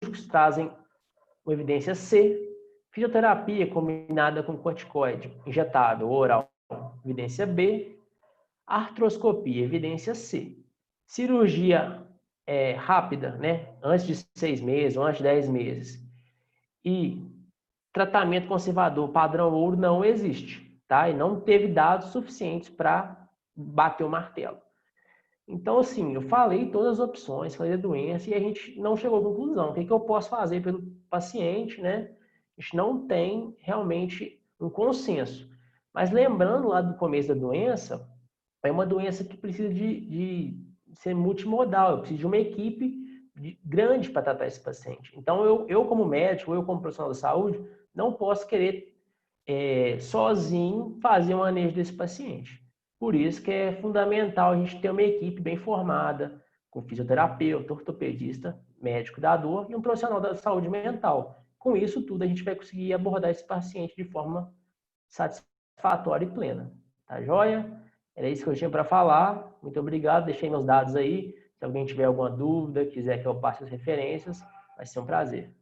cirúrgicos trazem uma evidência C. Fisioterapia combinada com corticoide injetável ou oral, evidência B. Artroscopia, evidência C. Cirurgia rápida, né? Antes de 6 meses ou antes de 10 meses. E tratamento conservador padrão ouro não existe, tá? E não teve dados suficientes para bater o martelo. Então, assim, eu falei todas as opções, falei da doença e a gente não chegou à conclusão. O que eu posso fazer pelo paciente, né? A gente não tem realmente um consenso. Mas lembrando lá do começo da doença, é uma doença que precisa de ser multimodal, eu preciso de uma equipe grande para tratar esse paciente. Então, eu como médico, eu como profissional da saúde, não posso querer sozinho fazer um manejo desse paciente. Por isso que é fundamental a gente ter uma equipe bem formada, com fisioterapeuta, ortopedista, médico da dor e um profissional da saúde mental. Com isso tudo, a gente vai conseguir abordar esse paciente de forma satisfatória e plena. Tá joia? Era isso que eu tinha para falar. Muito obrigado. Deixei meus dados aí. Se alguém tiver alguma dúvida, quiser que eu passe as referências, vai ser um prazer.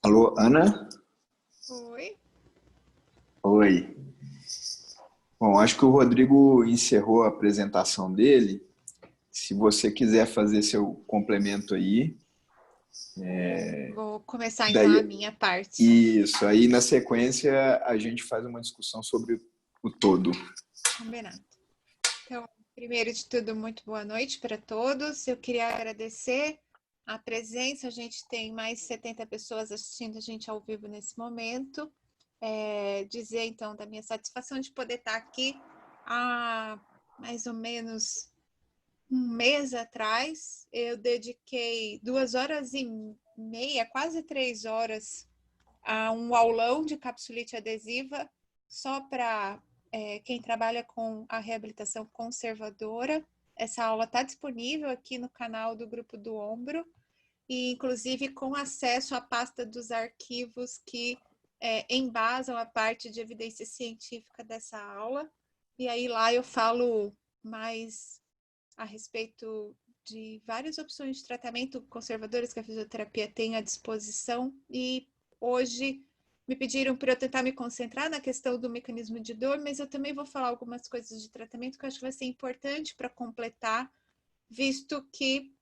Alô, Ana? Oi. Oi. Bom, acho que o Rodrigo encerrou a apresentação dele. Se você quiser fazer seu complemento aí. Vou começar então Daí, a minha parte. isso, aí na sequência a gente faz uma discussão sobre o todo. Combinado. Então, primeiro de tudo, muito boa noite para todos. Eu queria agradecer a presença. A gente tem mais de 70 pessoas assistindo a gente ao vivo nesse momento. Dizer, então, da minha satisfação de poder estar aqui há mais ou menos um mês atrás. Eu dediquei 2h30, quase 3 horas, a um aulão de capsulite adesiva, só para quem trabalha com a reabilitação conservadora. Essa aula está disponível aqui no canal do Grupo do Ombro, e inclusive com acesso à pasta dos arquivos que embasam a parte de evidência científica dessa aula. E aí lá eu falo mais a respeito de várias opções de tratamento conservadoras que a fisioterapia tem à disposição. E hoje me pediram para eu tentar me concentrar na questão do mecanismo de dor, mas eu também vou falar algumas coisas de tratamento que eu acho que vai ser importante para completar, visto que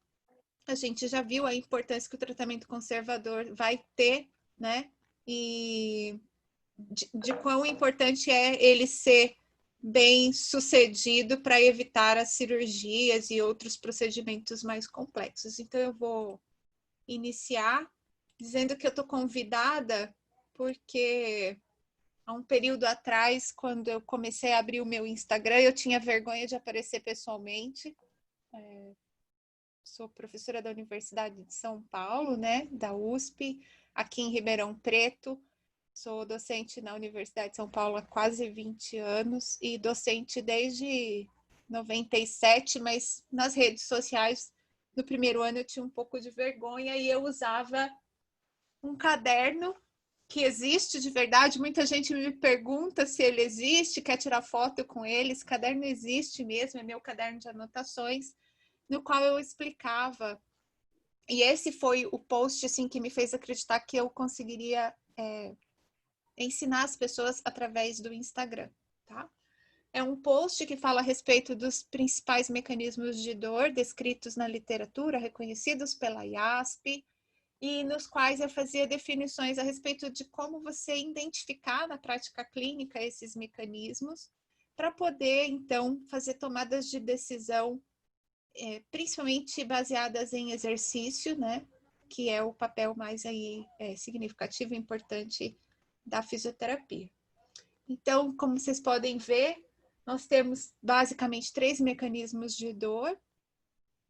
a gente já viu a importância que o tratamento conservador vai ter, né? E de quão importante é ele ser bem sucedido para evitar as cirurgias e outros procedimentos mais complexos. Então, eu vou iniciar dizendo que eu estou convidada porque há um período atrás, quando eu comecei a abrir o meu Instagram, eu tinha vergonha de aparecer pessoalmente. Sou professora da Universidade de São Paulo, né, da USP, aqui em Ribeirão Preto. Sou docente na Universidade de São Paulo há quase 20 anos e docente desde 97, mas nas redes sociais, no primeiro ano eu tinha um pouco de vergonha e eu usava um caderno que existe de verdade. Muita gente me pergunta se ele existe, quer tirar foto com ele. Esse caderno existe mesmo, é meu caderno de anotações, no qual eu explicava. E esse foi o post assim, que me fez acreditar que eu conseguiria ensinar as pessoas através do Instagram, tá? É um post que fala a respeito dos principais mecanismos de dor descritos na literatura, reconhecidos pela IASP, e nos quais eu fazia definições a respeito de como você identificar na prática clínica esses mecanismos, para poder, então, fazer tomadas de decisão, principalmente baseadas em exercício, né? Que é o papel mais aí, significativo e importante da fisioterapia. Então, como vocês podem ver, nós temos basicamente 3 mecanismos de dor: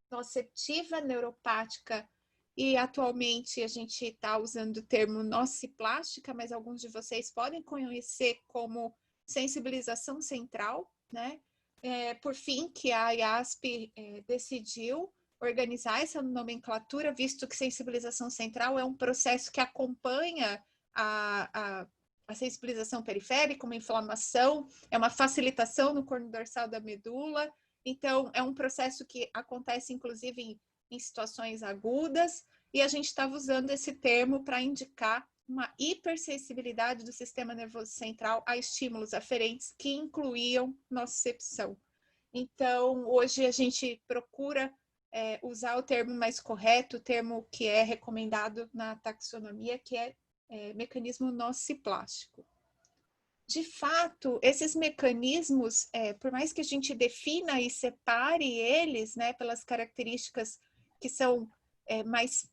nociceptiva, neuropática e atualmente a gente está usando o termo nociplástica, mas alguns de vocês podem conhecer como sensibilização central, né? por fim, que a IASP decidiu organizar essa nomenclatura, visto que sensibilização central é um processo que acompanha a sensibilização periférica, uma inflamação, é uma facilitação no corno dorsal da medula. Então, é um processo que acontece, inclusive, em situações agudas, e a gente estava usando esse termo para indicar uma hipersensibilidade do sistema nervoso central a estímulos aferentes que incluíam nocicepção. Então, hoje a gente procura usar o termo mais correto, o termo que é recomendado na taxonomia, que é mecanismo nociplástico. De fato, esses mecanismos, por mais que a gente defina e separe eles, né, pelas características que são mais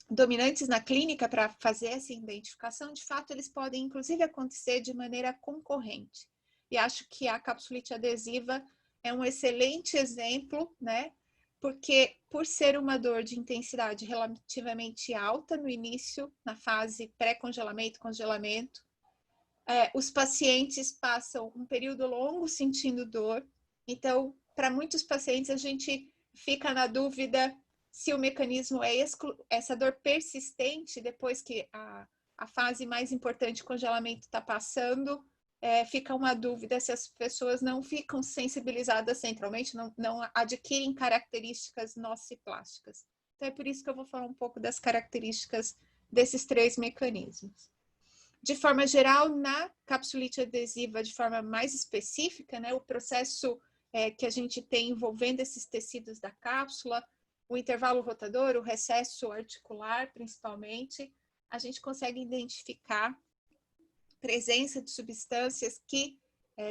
dominantes na clínica para fazer essa identificação, de fato, eles podem, inclusive, acontecer de maneira concorrente. E acho que a capsulite adesiva é um excelente exemplo, né? Porque, por ser uma dor de intensidade relativamente alta no início, na fase pré-congelamento, congelamento, os pacientes passam um período longo sentindo dor. Então, para muitos pacientes, a gente fica na dúvida se o mecanismo é essa dor persistente depois que a fase mais importante de congelamento está passando. Fica uma dúvida se as pessoas não ficam sensibilizadas centralmente, não adquirem características nociplásticas. Então, é por isso que eu vou falar um pouco das características desses 3 mecanismos. De forma geral, na capsulite adesiva, de forma mais específica, né, o processo que a gente tem envolvendo esses tecidos da cápsula, o intervalo rotador, o recesso articular, principalmente, a gente consegue identificar presença de substâncias que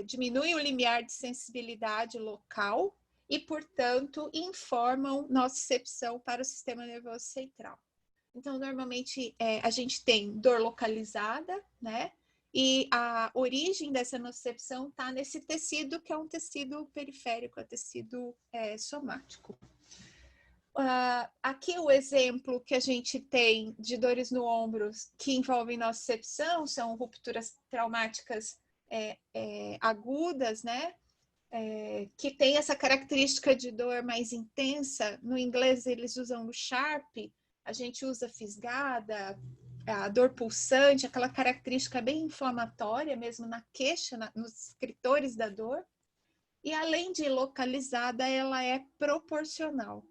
diminuem o limiar de sensibilidade local e, portanto, informam nocicepção para o sistema nervoso central. Então, normalmente, a gente tem dor localizada, né? E a origem dessa nocicepção está nesse tecido, que é um tecido periférico, é tecido somático. Aqui o exemplo que a gente tem de dores no ombro que envolvem nocicepção são rupturas traumáticas agudas, né? Que tem essa característica de dor mais intensa. No inglês eles usam o sharp, a gente usa fisgada, a dor pulsante, aquela característica bem inflamatória mesmo na queixa, nos descritores da dor. E além de localizada, ela é proporcional.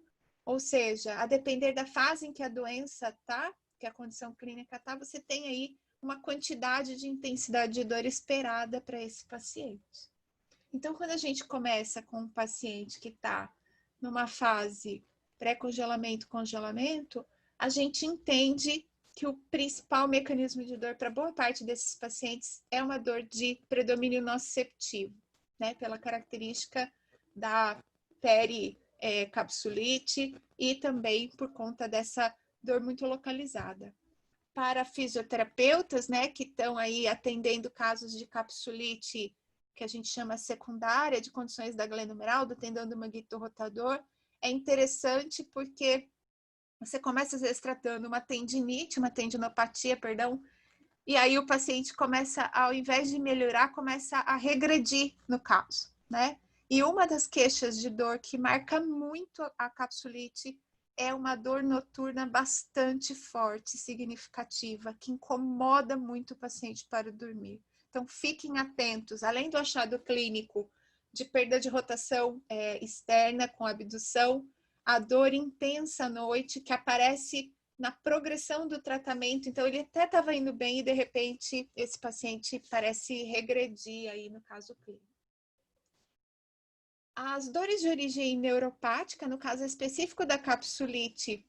Ou seja, a depender da fase em que a doença está, que a condição clínica está, você tem aí uma quantidade de intensidade de dor esperada para esse paciente. Então, quando a gente começa com um paciente que está numa fase pré-congelamento, congelamento, a gente entende que o principal mecanismo de dor para boa parte desses pacientes é uma dor de predomínio nociceptivo, né? Pela característica da pericapsulite e também por conta dessa dor muito localizada. Para fisioterapeutas, né, que estão aí atendendo casos de capsulite que a gente chama secundária, de condições da glenomeral, do tendão do manguito rotador, é interessante porque você começa às vezes tratando uma tendinite, uma tendinopatia, perdão, e aí o paciente começa, ao invés de melhorar, começa a regredir no caso, né? E uma das queixas de dor que marca muito a capsulite é uma dor noturna bastante forte, significativa, que incomoda muito o paciente para dormir. Então, fiquem atentos, além do achado clínico de perda de rotação externa com abdução, a dor intensa à noite que aparece na progressão do tratamento. Então, ele até estava indo bem e, de repente, esse paciente parece regredir aí no caso clínico. As dores de origem neuropática, no caso específico da capsulite,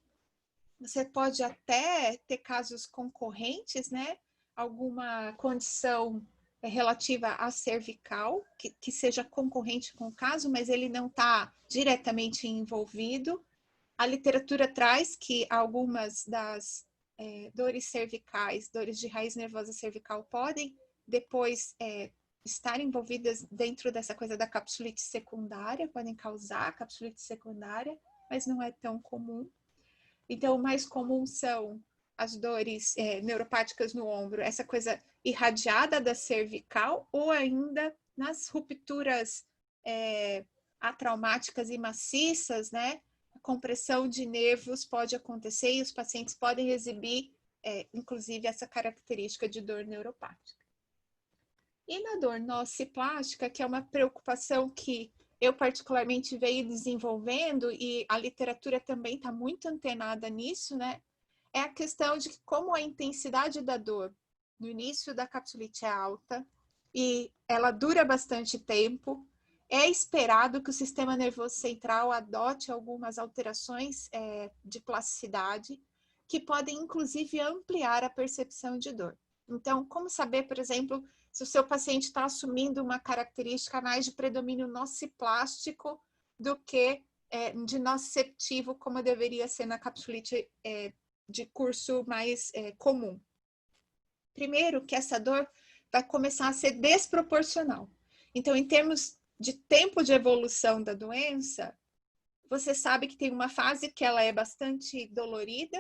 você pode até ter casos concorrentes, né? Alguma condição relativa à cervical, que seja concorrente com o caso, mas ele não está diretamente envolvido. A literatura traz que algumas das dores cervicais, dores de raiz nervosa cervical, podem depois estar envolvidas dentro dessa coisa da capsulite secundária, podem causar capsulite secundária, mas não é tão comum. Então, o mais comum são as dores neuropáticas no ombro, essa coisa irradiada da cervical, ou ainda nas rupturas atraumáticas e maciças, né? A compressão de nervos pode acontecer e os pacientes podem exibir, inclusive, essa característica de dor neuropática. E na dor nociplástica, que é uma preocupação que eu particularmente venho desenvolvendo e a literatura também está muito antenada nisso, né? É a questão de como a intensidade da dor no início da capsulite é alta e ela dura bastante tempo. É esperado que o sistema nervoso central adote algumas alterações de plasticidade que podem, inclusive, ampliar a percepção de dor. Então, como saber, por exemplo, se o seu paciente está assumindo uma característica mais de predomínio nociplástico do que de nociceptivo, como deveria ser na capsulite de curso mais comum. Primeiro, que essa dor vai começar a ser desproporcional. Então, em termos de tempo de evolução da doença, você sabe que tem uma fase que ela é bastante dolorida,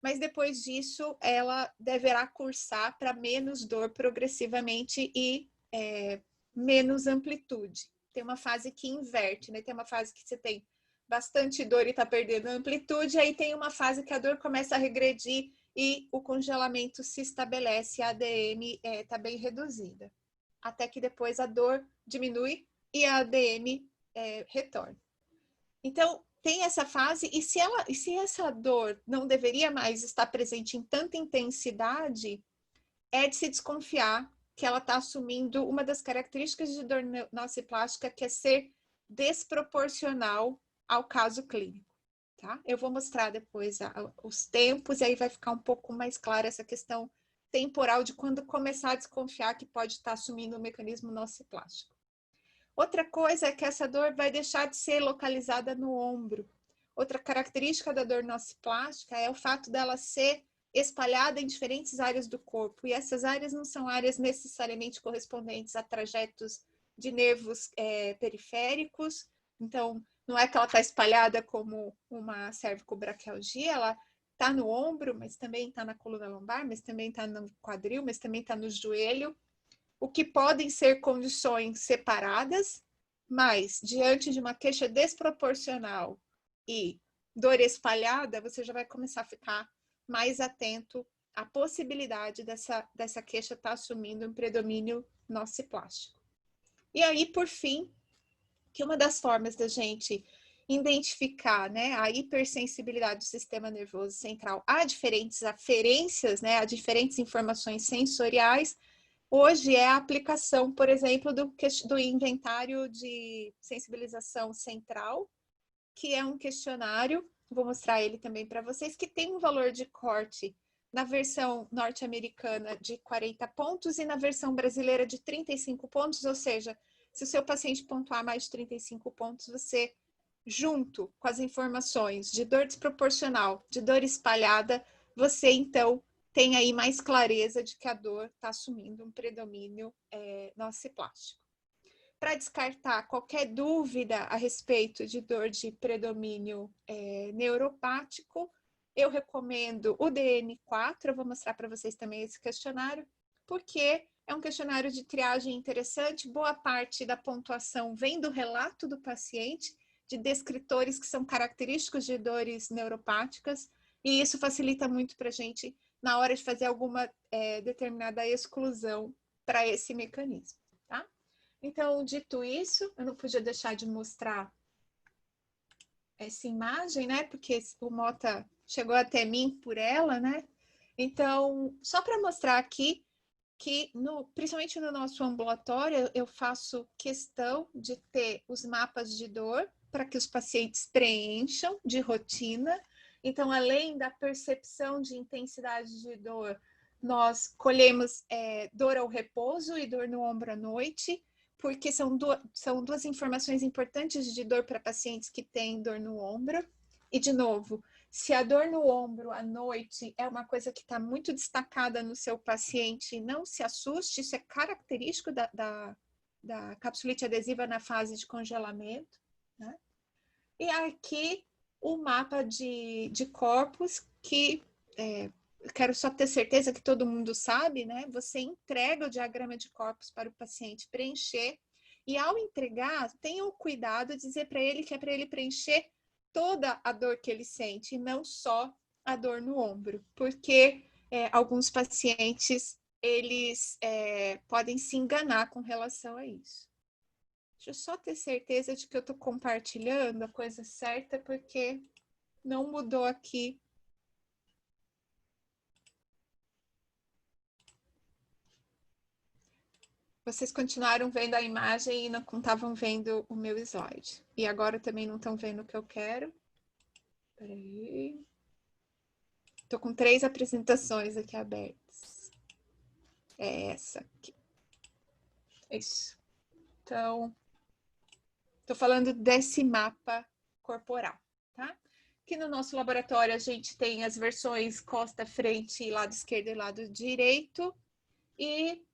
mas depois disso ela deverá cursar para menos dor progressivamente e menos amplitude. Tem uma fase que inverte, né? Tem uma fase que você tem bastante dor e está perdendo a amplitude, aí tem uma fase que a dor começa a regredir e o congelamento se estabelece, a ADM está bem reduzida. Até que depois a dor diminui e a ADM retorna. Então, tem essa fase, e se essa dor não deveria mais estar presente em tanta intensidade, é de se desconfiar que ela está assumindo uma das características de dor nociplástica, que é ser desproporcional ao caso clínico. Tá? Eu vou mostrar depois os tempos, e aí vai ficar um pouco mais clara essa questão temporal de quando começar a desconfiar que pode estar assumindo o mecanismo nociplástico. Outra coisa é que essa dor vai deixar de ser localizada no ombro. Outra característica da dor nociplástica é o fato dela ser espalhada em diferentes áreas do corpo. E essas áreas não são áreas necessariamente correspondentes a trajetos de nervos periféricos. Então, não é que ela está espalhada como uma cervicobraquialgia, ela está no ombro, mas também está na coluna lombar, mas também está no quadril, mas também está no joelho. O que podem ser condições separadas, mas diante de uma queixa desproporcional e dor espalhada, você já vai começar a ficar mais atento à possibilidade dessa queixa estar assumindo um predomínio nociplástico. E aí, por fim, que uma das formas da gente identificar, né, a hipersensibilidade do sistema nervoso central a diferentes aferências, né, a diferentes informações sensoriais, hoje é a aplicação, por exemplo, do inventário de sensibilização central, que é um questionário, vou mostrar ele também para vocês, que tem um valor de corte na versão norte-americana de 40 pontos e na versão brasileira de 35 pontos, ou seja, se o seu paciente pontuar mais de 35 pontos, você, junto com as informações de dor desproporcional, de dor espalhada, você então tem aí mais clareza de que a dor está assumindo um predomínio nociplástico. Para descartar qualquer dúvida a respeito de dor de predomínio neuropático, eu recomendo o DN4, eu vou mostrar para vocês também esse questionário, porque é um questionário de triagem interessante, boa parte da pontuação vem do relato do paciente, de descritores que são característicos de dores neuropáticas, e isso facilita muito para a gente na hora de fazer alguma determinada exclusão para esse mecanismo, tá? Então, dito isso, eu não podia deixar de mostrar essa imagem, né? Porque o Mota chegou até mim por ela, né? Então, só para mostrar aqui que, principalmente no nosso ambulatório, eu faço questão de ter os mapas de dor para que os pacientes preencham de rotina. Então, além da percepção de intensidade de dor, nós colhemos dor ao repouso e dor no ombro à noite, porque são duas informações importantes de dor para pacientes que têm dor no ombro. E, de novo, se a dor no ombro à noite é uma coisa que está muito destacada no seu paciente, não se assuste, isso é característico da capsulite adesiva na fase de congelamento, né? E aqui o mapa de corpos que quero só ter certeza que todo mundo sabe, né? Você entrega o diagrama de corpos para o paciente preencher E ao entregar, tenha o cuidado de dizer para ele que é para ele preencher toda a dor que ele sente, e não só a dor no ombro, porque alguns pacientes, eles podem se enganar com relação a isso. Deixa eu só ter certeza de que eu estou compartilhando a coisa certa, porque não mudou aqui. Vocês continuaram vendo a imagem e não estavam vendo o meu slide. E agora também não estão vendo o que eu quero. Peraí. Estou com 3 apresentações aqui abertas. É essa aqui. Isso. Então, estou falando desse mapa corporal, tá? Aqui no nosso laboratório a gente tem as versões costa, frente, lado esquerdo e lado direito. E,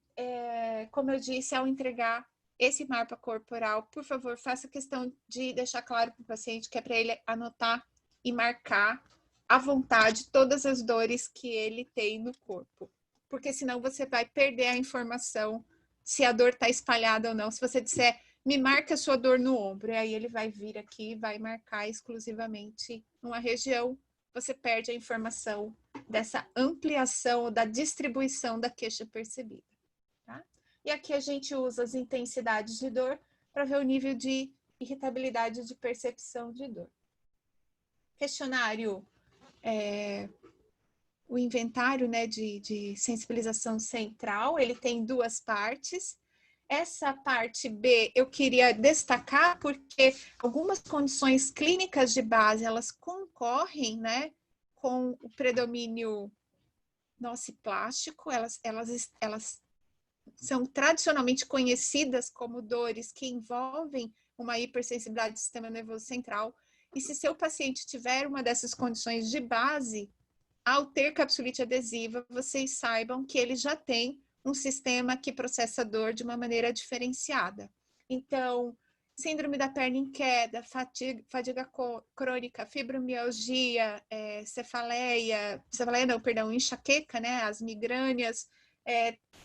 como eu disse, ao entregar esse mapa corporal, por favor, faça questão de deixar claro para o paciente que é para ele anotar e marcar à vontade todas as dores que ele tem no corpo. Porque senão você vai perder a informação se a dor está espalhada ou não. Se você disser, me marca a sua dor no ombro, e aí ele vai vir aqui e vai marcar exclusivamente uma região, você perde a informação dessa ampliação, da distribuição da queixa percebida. Tá? E aqui a gente usa as intensidades de dor para ver o nível de irritabilidade de percepção de dor. Questionário, o inventário, né, de sensibilização central, ele tem 2 partes. Essa parte B eu queria destacar porque algumas condições clínicas de base, elas concorrem, né, com o predomínio nociplástico, elas são tradicionalmente conhecidas como dores que envolvem uma hipersensibilidade do sistema nervoso central. E se seu paciente tiver uma dessas condições de base, ao ter capsulite adesiva, vocês saibam que ele já tem um sistema que processa dor de uma maneira diferenciada. Então, síndrome da perna em queda, fadiga crônica, fibromialgia, enxaqueca, né? As migrâneas,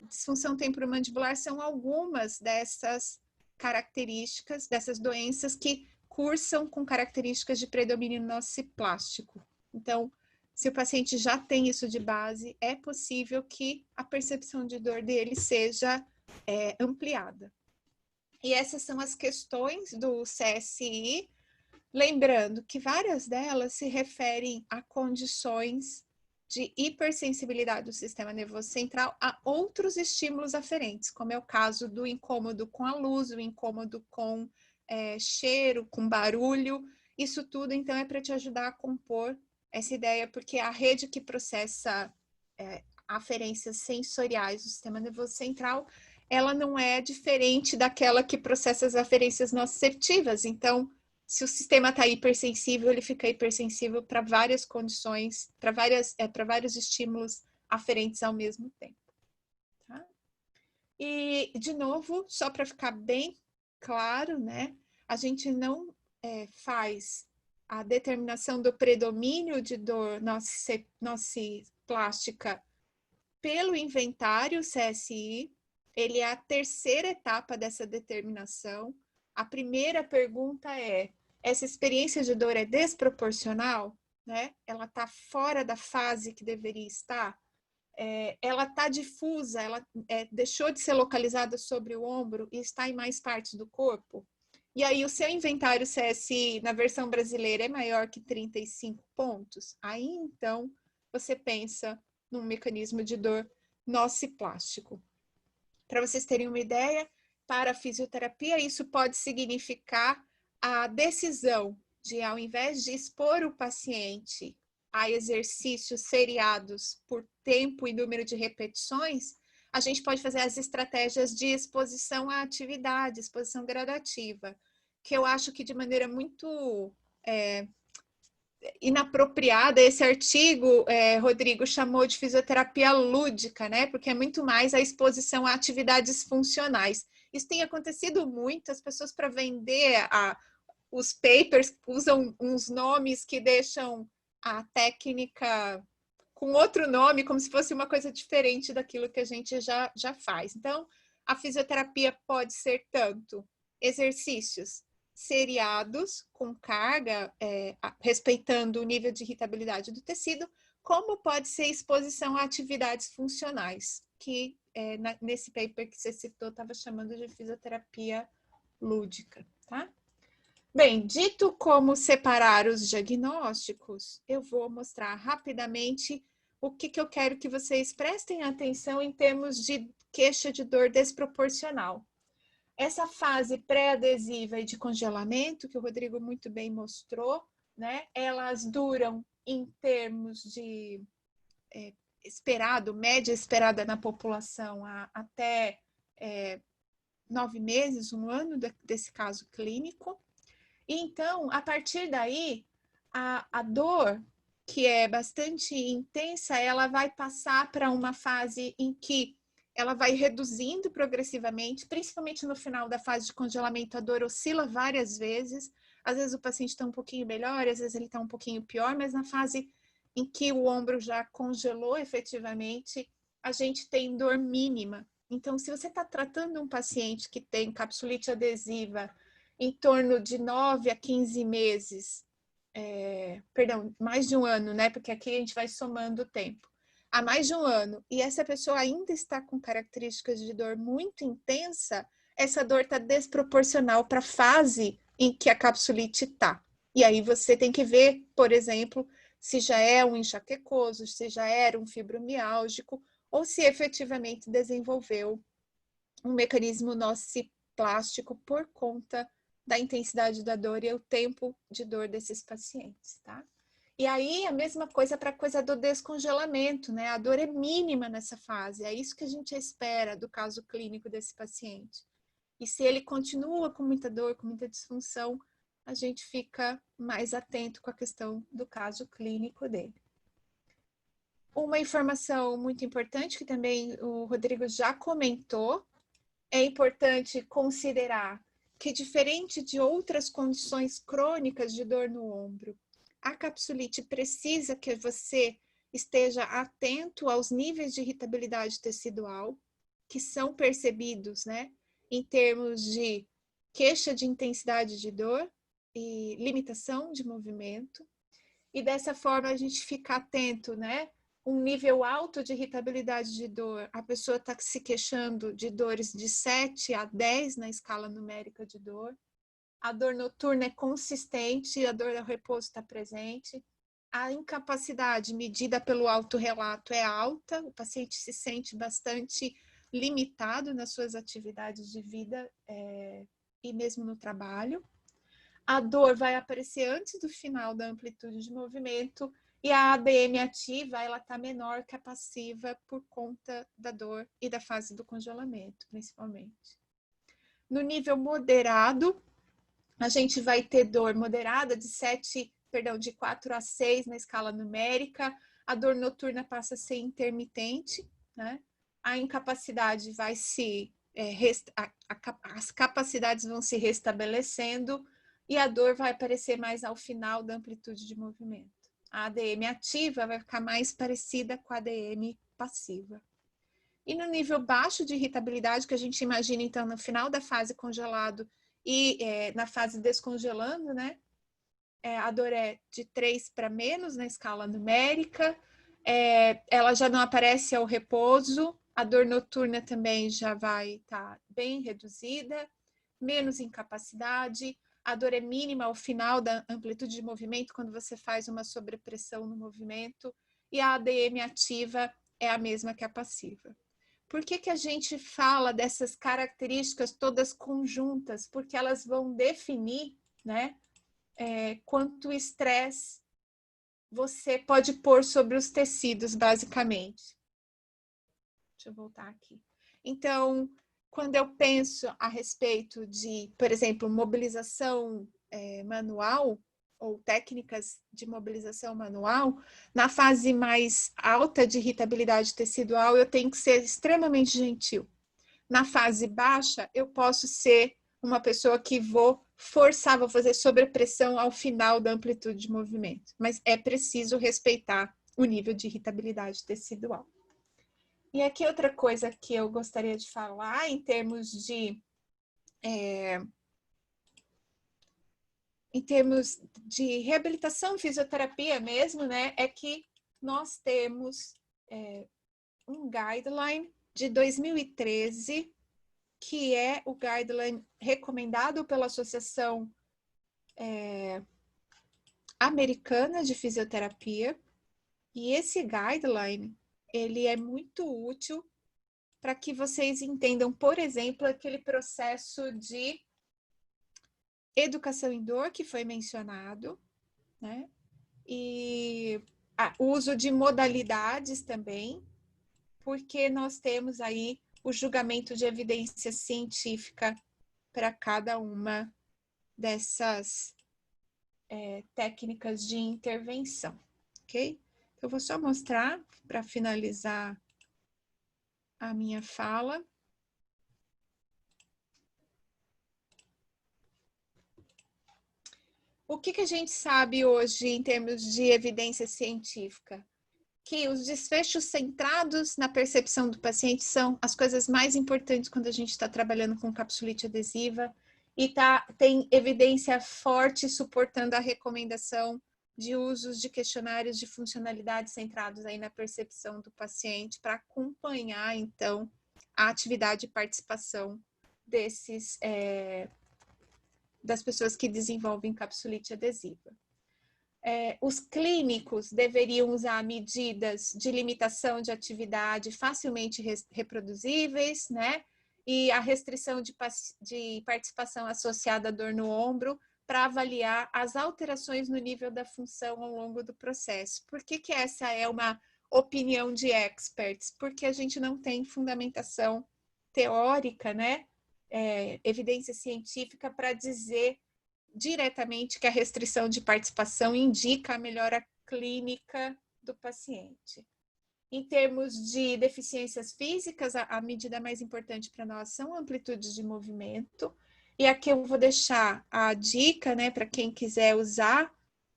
disfunção temporomandibular são algumas dessas características, dessas doenças que cursam com características de predomínio nociplástico. Então, se o paciente já tem isso de base, é possível que a percepção de dor dele seja ampliada. E essas são as questões do CSI, lembrando que várias delas se referem a condições de hipersensibilidade do sistema nervoso central a outros estímulos aferentes, como é o caso do incômodo com a luz, o incômodo com cheiro, com barulho. Isso tudo, então, é para te ajudar a compor essa ideia, porque a rede que processa aferências sensoriais do sistema nervoso central, ela não é diferente daquela que processa as aferências nociceptivas. Então, se o sistema está hipersensível, ele fica hipersensível para várias condições, para vários estímulos aferentes ao mesmo tempo. Tá? E, de novo, só para ficar bem claro, né? A gente não faz a determinação do predomínio de dor nociplástica pelo inventário CSI. Ele é a terceira etapa dessa determinação. A primeira pergunta é: essa experiência de dor é desproporcional? Né? Ela está fora da fase que deveria estar? Ela está difusa? Ela deixou de ser localizada sobre o ombro e está em mais partes do corpo? E aí o seu inventário CSI na versão brasileira é maior que 35 pontos? Aí, então, você pensa num mecanismo de dor nociplástico. Para vocês terem uma ideia, para a fisioterapia, isso pode significar a decisão de, ao invés de expor o paciente a exercícios seriados por tempo e número de repetições, a gente pode fazer as estratégias de exposição à atividade, exposição gradativa, que eu acho que de maneira muito inapropriada, esse artigo, Rodrigo, chamou de fisioterapia lúdica, né? Porque é muito mais a exposição a atividades funcionais. Isso tem acontecido muito, as pessoas para vender os papers usam uns nomes que deixam a técnica com outro nome, como se fosse uma coisa diferente daquilo que a gente já faz. Então, a fisioterapia pode ser tanto exercícios seriados, com carga, respeitando o nível de irritabilidade do tecido, como pode ser exposição a atividades funcionais, que nesse paper que você citou, estava chamando de fisioterapia lúdica, tá? Bem, dito como separar os diagnósticos, eu vou mostrar rapidamente o que eu quero que vocês prestem atenção em termos de queixa de dor desproporcional. Essa fase pré-adesiva e de congelamento, que o Rodrigo muito bem mostrou, né? Elas duram em termos de média esperada na população até 9 meses, 1 ano desse caso clínico. E então, a partir daí, a dor, que é bastante intensa, ela vai passar para uma fase em que ela vai reduzindo progressivamente, principalmente no final da fase de congelamento, a dor oscila várias vezes. Às vezes o paciente está um pouquinho melhor, às vezes ele está um pouquinho pior, mas na fase em que o ombro já congelou efetivamente, a gente tem dor mínima. Então, se você está tratando um paciente que tem capsulite adesiva em torno de 9 a 15 meses, perdão, mais de 1 ano, né? Porque aqui a gente vai somando o tempo. Há mais de 1 ano, e essa pessoa ainda está com características de dor muito intensa, essa dor está desproporcional para a fase em que a capsulite está. E aí você tem que ver, por exemplo, se já é um enxaquecoso, se já era um fibromiálgico, ou se efetivamente desenvolveu um mecanismo nociplástico por conta da intensidade da dor e o tempo de dor desses pacientes, tá? E aí, a mesma coisa para a coisa do descongelamento, né? A dor é mínima nessa fase, é isso que a gente espera do caso clínico desse paciente. E se ele continua com muita dor, com muita disfunção, a gente fica mais atento com a questão do caso clínico dele. Uma informação muito importante, que também o Rodrigo já comentou, é importante considerar que, diferente de outras condições crônicas de dor no ombro, a capsulite precisa que você esteja atento aos níveis de irritabilidade tecidual, que são percebidos, né, em termos de queixa de intensidade de dor e limitação de movimento. E dessa forma a gente fica atento, né? Um nível alto de irritabilidade de dor, a pessoa está se queixando de dores de 7 a 10 na escala numérica de dor. A dor noturna é consistente, a dor ao repouso está presente. A incapacidade medida pelo autorrelato é alta, o paciente se sente bastante limitado nas suas atividades de vida e mesmo no trabalho. A dor vai aparecer antes do final da amplitude de movimento e a ADM ativa, ela está menor que a passiva por conta da dor e da fase do congelamento, principalmente. No nível moderado, a gente vai ter dor moderada de 4 a 6 na escala numérica. A dor noturna passa a ser intermitente, né? A incapacidade vai as capacidades vão se restabelecendo e a dor vai aparecer mais ao final da amplitude de movimento. A ADM ativa vai ficar mais parecida com a ADM passiva. E no nível baixo de irritabilidade, que a gente imagina, então, no final da fase congelado e na fase descongelando, né? A dor é de 3 para menos na escala numérica, ela já não aparece ao repouso, a dor noturna também já vai estar bem reduzida, menos incapacidade, a dor é mínima ao final da amplitude de movimento, quando você faz uma sobrepressão no movimento, e a ADM ativa é a mesma que a passiva. Por que a gente fala dessas características todas conjuntas? Porque elas vão definir, né, quanto estresse você pode pôr sobre os tecidos, basicamente. Deixa eu voltar aqui. Então, quando eu penso a respeito de, por exemplo, mobilização manual, ou técnicas de mobilização manual, na fase mais alta de irritabilidade tecidual, eu tenho que ser extremamente gentil. Na fase baixa, eu posso ser uma pessoa que vou fazer sobrepressão ao final da amplitude de movimento. Mas é preciso respeitar o nível de irritabilidade tecidual. E aqui outra coisa que eu gostaria de falar em termos de em termos de reabilitação, fisioterapia mesmo, né, é que nós temos um guideline de 2013, que é o guideline recomendado pela Associação Americana de Fisioterapia. E esse guideline, ele é muito útil para que vocês entendam, por exemplo, aquele processo de educação em dor que foi mencionado, né? E o uso de modalidades também, porque nós temos aí o julgamento de evidência científica para cada uma dessas técnicas de intervenção, ok? Eu vou só mostrar para finalizar a minha fala. O que a gente sabe hoje em termos de evidência científica? Que os desfechos centrados na percepção do paciente são as coisas mais importantes quando a gente está trabalhando com capsulite adesiva e tem evidência forte suportando a recomendação de usos de questionários de funcionalidade centrados aí na percepção do paciente para acompanhar, então, a atividade e participação das pessoas que desenvolvem capsulite adesiva. Os clínicos deveriam usar medidas de limitação de atividade facilmente reproduzíveis, né? E a restrição de participação associada à dor no ombro para avaliar as alterações no nível da função ao longo do processo. Por que essa é uma opinião de experts? Porque a gente não tem fundamentação teórica, né? Evidência científica para dizer diretamente que a restrição de participação indica a melhora clínica do paciente. Em termos de deficiências físicas, a medida mais importante para nós são amplitudes de movimento. E aqui eu vou deixar a dica, né, para quem quiser usar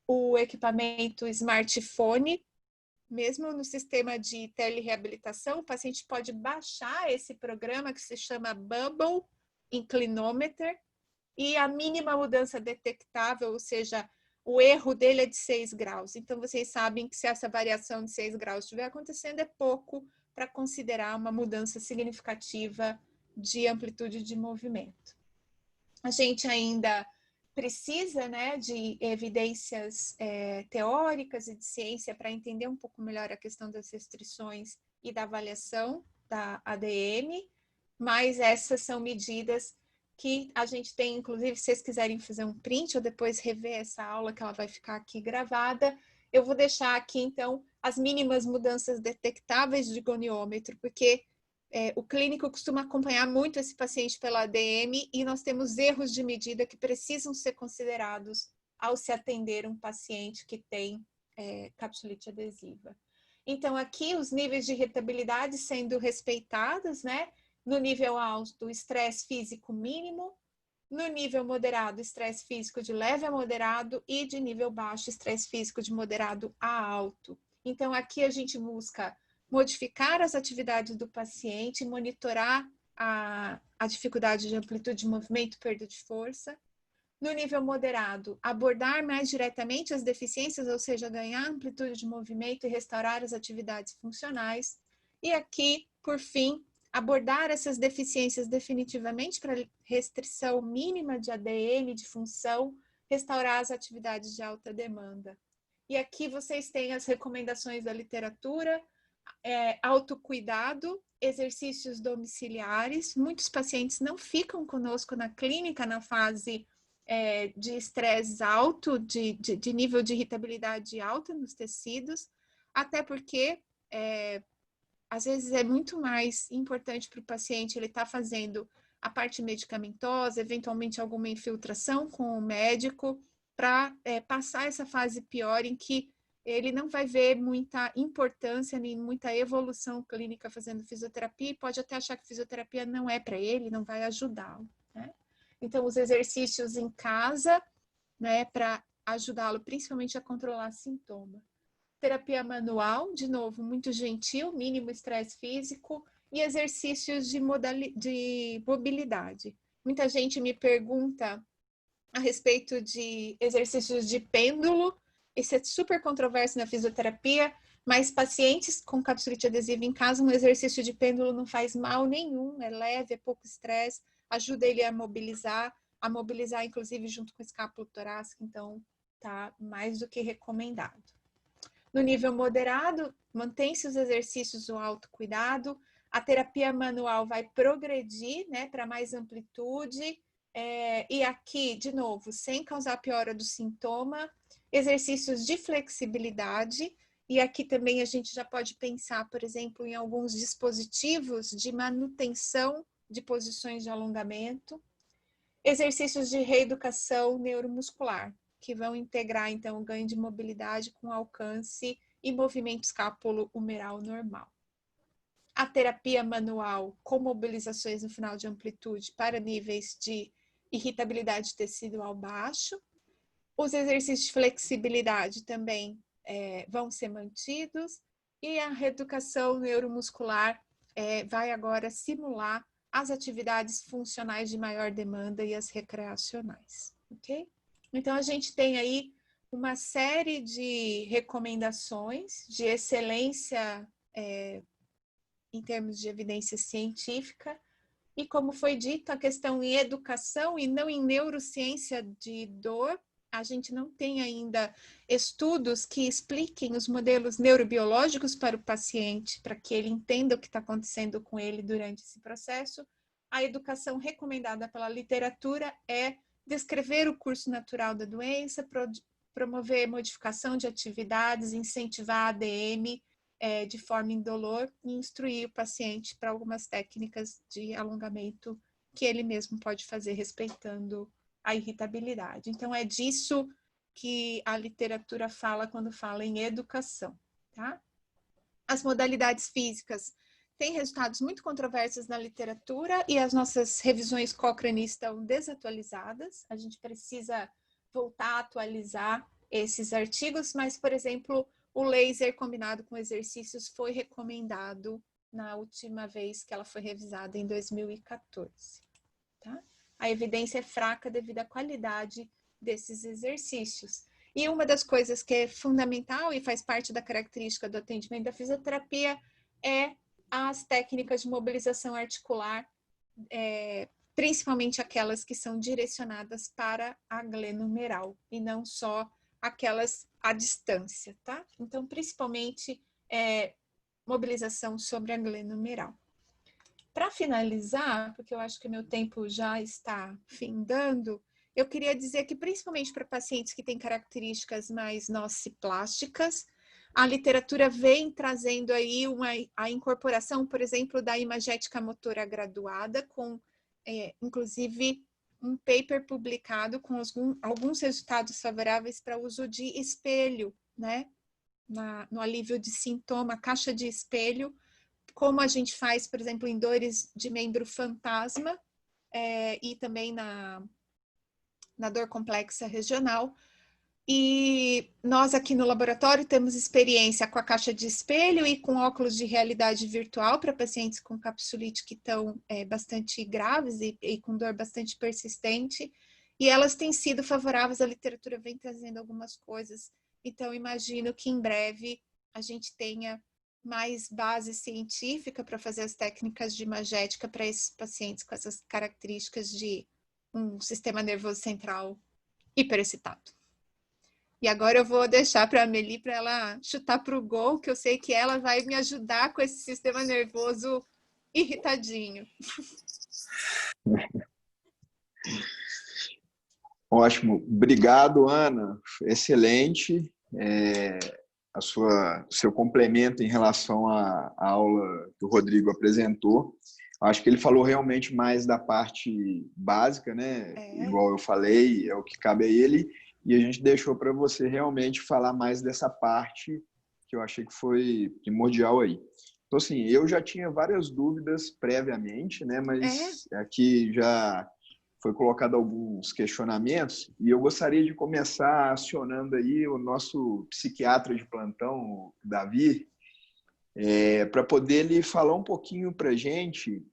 o equipamento smartphone, mesmo no sistema de telereabilitação, o paciente pode baixar esse programa que se chama Bubble Inclinometer, e a mínima mudança detectável, ou seja, o erro dele é de 6 graus. Então, vocês sabem que se essa variação de 6 graus estiver acontecendo, é pouco para considerar uma mudança significativa de amplitude de movimento. A gente ainda precisa, né, de evidências teóricas e de ciência para entender um pouco melhor a questão das restrições e da avaliação da ADM, mas essas são medidas que a gente tem, inclusive, se vocês quiserem fazer um print ou depois rever essa aula, que ela vai ficar aqui gravada, eu vou deixar aqui, então, as mínimas mudanças detectáveis de goniômetro, porque o clínico costuma acompanhar muito esse paciente pela ADM e nós temos erros de medida que precisam ser considerados ao se atender um paciente que tem capsulite adesiva. Então, aqui, os níveis de irritabilidade sendo respeitados, né? No nível alto, estresse físico mínimo. No nível moderado, estresse físico de leve a moderado. E de nível baixo, estresse físico de moderado a alto. Então, aqui a gente busca modificar as atividades do paciente, monitorar a dificuldade de amplitude de movimento, perda de força. No nível moderado, abordar mais diretamente as deficiências, ou seja, ganhar amplitude de movimento e restaurar as atividades funcionais. E aqui, por fim, abordar essas deficiências definitivamente para restrição mínima de ADM, de função, restaurar as atividades de alta demanda. E aqui vocês têm as recomendações da literatura, autocuidado, exercícios domiciliares. Muitos pacientes não ficam conosco na clínica na fase de estresse alto, de nível de irritabilidade alta nos tecidos, até porque às vezes é muito mais importante para o paciente ele estar fazendo a parte medicamentosa, eventualmente alguma infiltração com o médico, para passar essa fase pior em que ele não vai ver muita importância nem muita evolução clínica fazendo fisioterapia e pode até achar que fisioterapia não é para ele, não vai ajudá-lo, né? Então, os exercícios em casa, né, para ajudá-lo principalmente a controlar sintoma. Terapia manual, de novo, muito gentil, mínimo estresse físico e exercícios de mobilidade. Muita gente me pergunta a respeito de exercícios de pêndulo. Isso é super controverso na fisioterapia, mas pacientes com capsulite adesiva em casa, um exercício de pêndulo não faz mal nenhum, é leve, é pouco estresse, ajuda ele a mobilizar inclusive junto com a escápula torácica, então tá mais do que recomendado. No nível moderado, mantém-se os exercícios do autocuidado, a terapia manual vai progredir, né, para mais amplitude, e aqui, de novo, sem causar piora do sintoma, exercícios de flexibilidade, e aqui também a gente já pode pensar, por exemplo, em alguns dispositivos de manutenção de posições de alongamento, exercícios de reeducação neuromuscular, que vão integrar, então, o ganho de mobilidade com alcance e movimento escápulo-humeral normal. A terapia manual com mobilizações no final de amplitude para níveis de irritabilidade tecidual baixo. Os exercícios de flexibilidade também vão ser mantidos. E a reeducação neuromuscular vai agora simular as atividades funcionais de maior demanda e as recreacionais. Ok? Então, a gente tem aí uma série de recomendações de excelência em termos de evidência científica, e como foi dito, a questão em educação e não em neurociência de dor, a gente não tem ainda estudos que expliquem os modelos neurobiológicos para o paciente, para que ele entenda o que está acontecendo com ele durante esse processo. A educação recomendada pela literatura é descrever o curso natural da doença, promover modificação de atividades, incentivar a ADM, de forma indolor, e instruir o paciente para algumas técnicas de alongamento que ele mesmo pode fazer respeitando a irritabilidade. Então, é disso que a literatura fala quando fala em educação, tá? As modalidades físicas têm resultados muito controversos na literatura e as nossas revisões Cochrane estão desatualizadas. A gente precisa voltar a atualizar esses artigos, mas, por exemplo, o laser combinado com exercícios foi recomendado na última vez que ela foi revisada, em 2014. Tá? A evidência é fraca devido à qualidade desses exercícios. E uma das coisas que é fundamental e faz parte da característica do atendimento da fisioterapia é as técnicas de mobilização articular, principalmente aquelas que são direcionadas para a glenohumeral e não só aquelas à distância, tá? Então, principalmente, mobilização sobre a glenohumeral. Para finalizar, porque eu acho que meu tempo já está findando, eu queria dizer que, principalmente para pacientes que têm características mais nociplásticas, a literatura vem trazendo aí a incorporação, por exemplo, da imagética motora graduada, com, inclusive, um paper publicado com alguns resultados favoráveis para uso de espelho, né? No alívio de sintoma, caixa de espelho, como a gente faz, por exemplo, em dores de membro fantasma e também na dor complexa regional. E nós aqui no laboratório temos experiência com a caixa de espelho e com óculos de realidade virtual para pacientes com capsulite que estão bastante graves e com dor bastante persistente. E elas têm sido favoráveis, a literatura vem trazendo algumas coisas. Então, imagino que em breve a gente tenha mais base científica para fazer as técnicas de imagética para esses pacientes com essas características de um sistema nervoso central hiperexcitado. E agora eu vou deixar para a Amélie para ela chutar para o gol, que eu sei que ela vai me ajudar com esse sistema nervoso irritadinho. Ótimo. Obrigado, Ana. Excelente. Seu complemento em relação à aula que o Rodrigo apresentou. Acho que ele falou realmente mais da parte básica, né? Igual eu falei, é o que cabe a ele. E a gente deixou para você realmente falar mais dessa parte que eu achei que foi primordial aí. Então, assim, eu já tinha várias dúvidas previamente, né? Mas aqui já foi colocado alguns questionamentos e eu gostaria de começar acionando aí o nosso psiquiatra de plantão, o Davi, para poder ele falar um pouquinho para a gente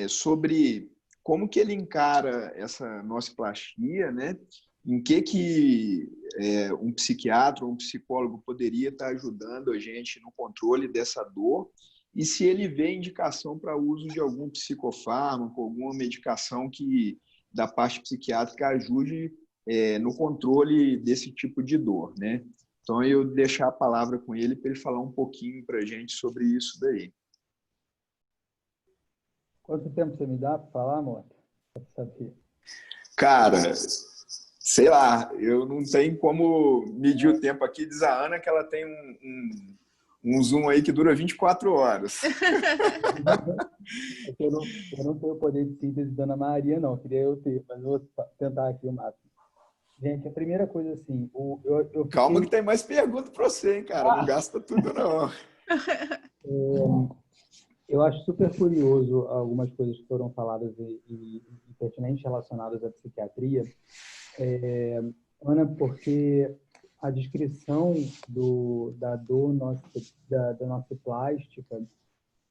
sobre como que ele encara essa nociplastia, né? Em que um psiquiatra ou um psicólogo poderia estar ajudando a gente no controle dessa dor, e se ele vê indicação para uso de algum psicofármaco, alguma medicação que da parte psiquiátrica ajude no controle desse tipo de dor, né? Então, eu deixar a palavra com ele para ele falar um pouquinho para a gente sobre isso daí. Quanto tempo você me dá para falar, Mota? Cara, sei lá, eu não tenho como medir o tempo aqui. Diz a Ana que ela tem um Zoom aí que dura 24 horas. Eu não tenho o poder de síntese da Ana Maria, não. Queria eu ter, mas eu vou tentar aqui o máximo. Gente, a primeira coisa assim... Calma que tem mais perguntas para você, hein, cara? Não gasta tudo, não. Eu acho super curioso algumas coisas que foram faladas e pertinentes relacionadas à psiquiatria. Ana, porque a descrição da dor da nossa plástica,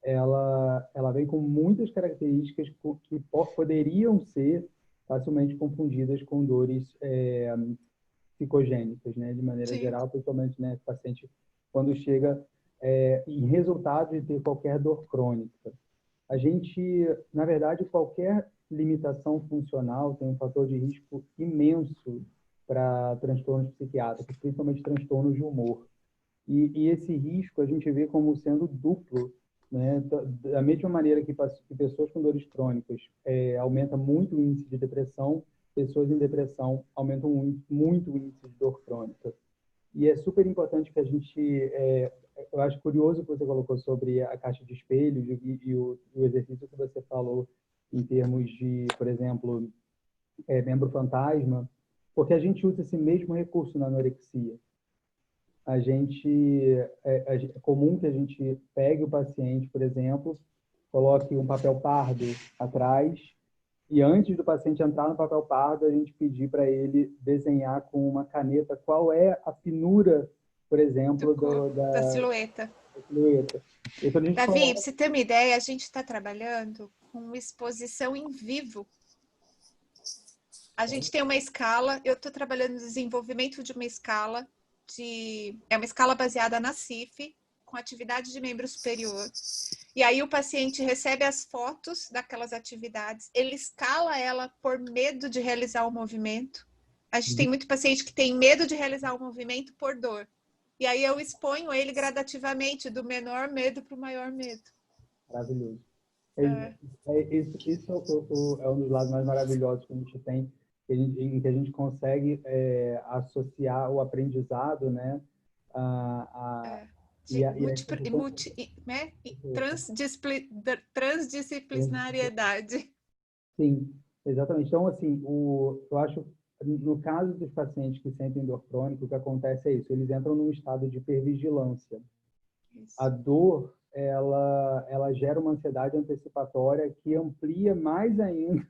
ela vem com muitas características que poderiam ser facilmente confundidas com dores psicogênicas, né? De maneira Sim. geral, principalmente, né, paciente quando chega em resultado de ter qualquer dor crônica. A gente, na verdade, qualquer limitação funcional tem um fator de risco imenso para transtornos psiquiátricos, principalmente transtornos de humor. E esse risco a gente vê como sendo duplo, né? Da mesma maneira que pessoas com dores crônicas aumenta muito o índice de depressão, pessoas em depressão aumentam muito o índice de dor crônica. E é super importante que a gente... eu acho curioso o que você colocou sobre a caixa de espelhos e o exercício que você falou em termos de, por exemplo, membro fantasma, porque a gente usa esse mesmo recurso na anorexia. É comum que a gente pegue o paciente, por exemplo, coloque um papel pardo atrás e antes do paciente entrar no papel pardo, a gente pedir para ele desenhar com uma caneta qual é a finura, por exemplo, da silhueta. Silhueta. Então, Davi, para você ter uma ideia, a gente está trabalhando com exposição em vivo. A gente tem uma escala, eu estou trabalhando no desenvolvimento de uma escala, é uma escala baseada na CIF, com atividade de membro superior. E aí o paciente recebe as fotos daquelas atividades, ele escala ela por medo de realizar o movimento. A gente tem muito paciente que tem medo de realizar o movimento por dor. E aí eu exponho ele gradativamente, do menor medo para o maior medo. Maravilhoso. Isso é um dos lados mais maravilhosos que a gente tem, em que a gente consegue associar o aprendizado, né, transdisciplinariedade. Sim, exatamente. Então, assim, eu acho, no caso dos pacientes que sentem dor crônica, o que acontece é isso, eles entram num estado de hipervigilância. Isso. A dor, ela gera uma ansiedade antecipatória que amplia mais ainda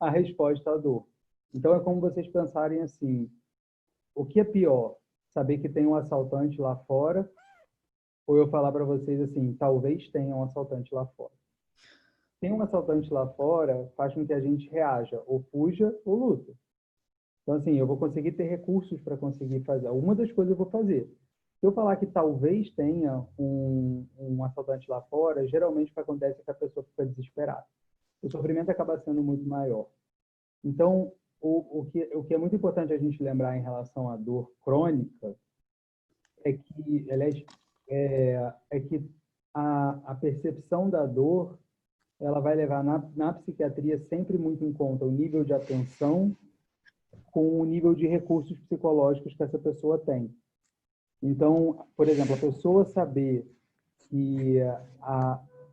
a resposta à dor. Então, é como vocês pensarem assim, o que é pior? Saber que tem um assaltante lá fora, ou eu falar para vocês assim, talvez tenha um assaltante lá fora. Tem um assaltante lá fora, faz com que a gente reaja, ou fuja ou luta. Então, assim, eu vou conseguir ter recursos para conseguir fazer. Uma das coisas eu vou fazer. Se eu falar que talvez tenha um assaltante lá fora, geralmente o que acontece é que a pessoa fica desesperada. O sofrimento acaba sendo muito maior. Então, o que é muito importante a gente lembrar em relação à dor crônica é que, a percepção da dor ela vai levar na psiquiatria sempre muito em conta o nível de atenção com o nível de recursos psicológicos que essa pessoa tem. Então, por exemplo, a pessoa saber que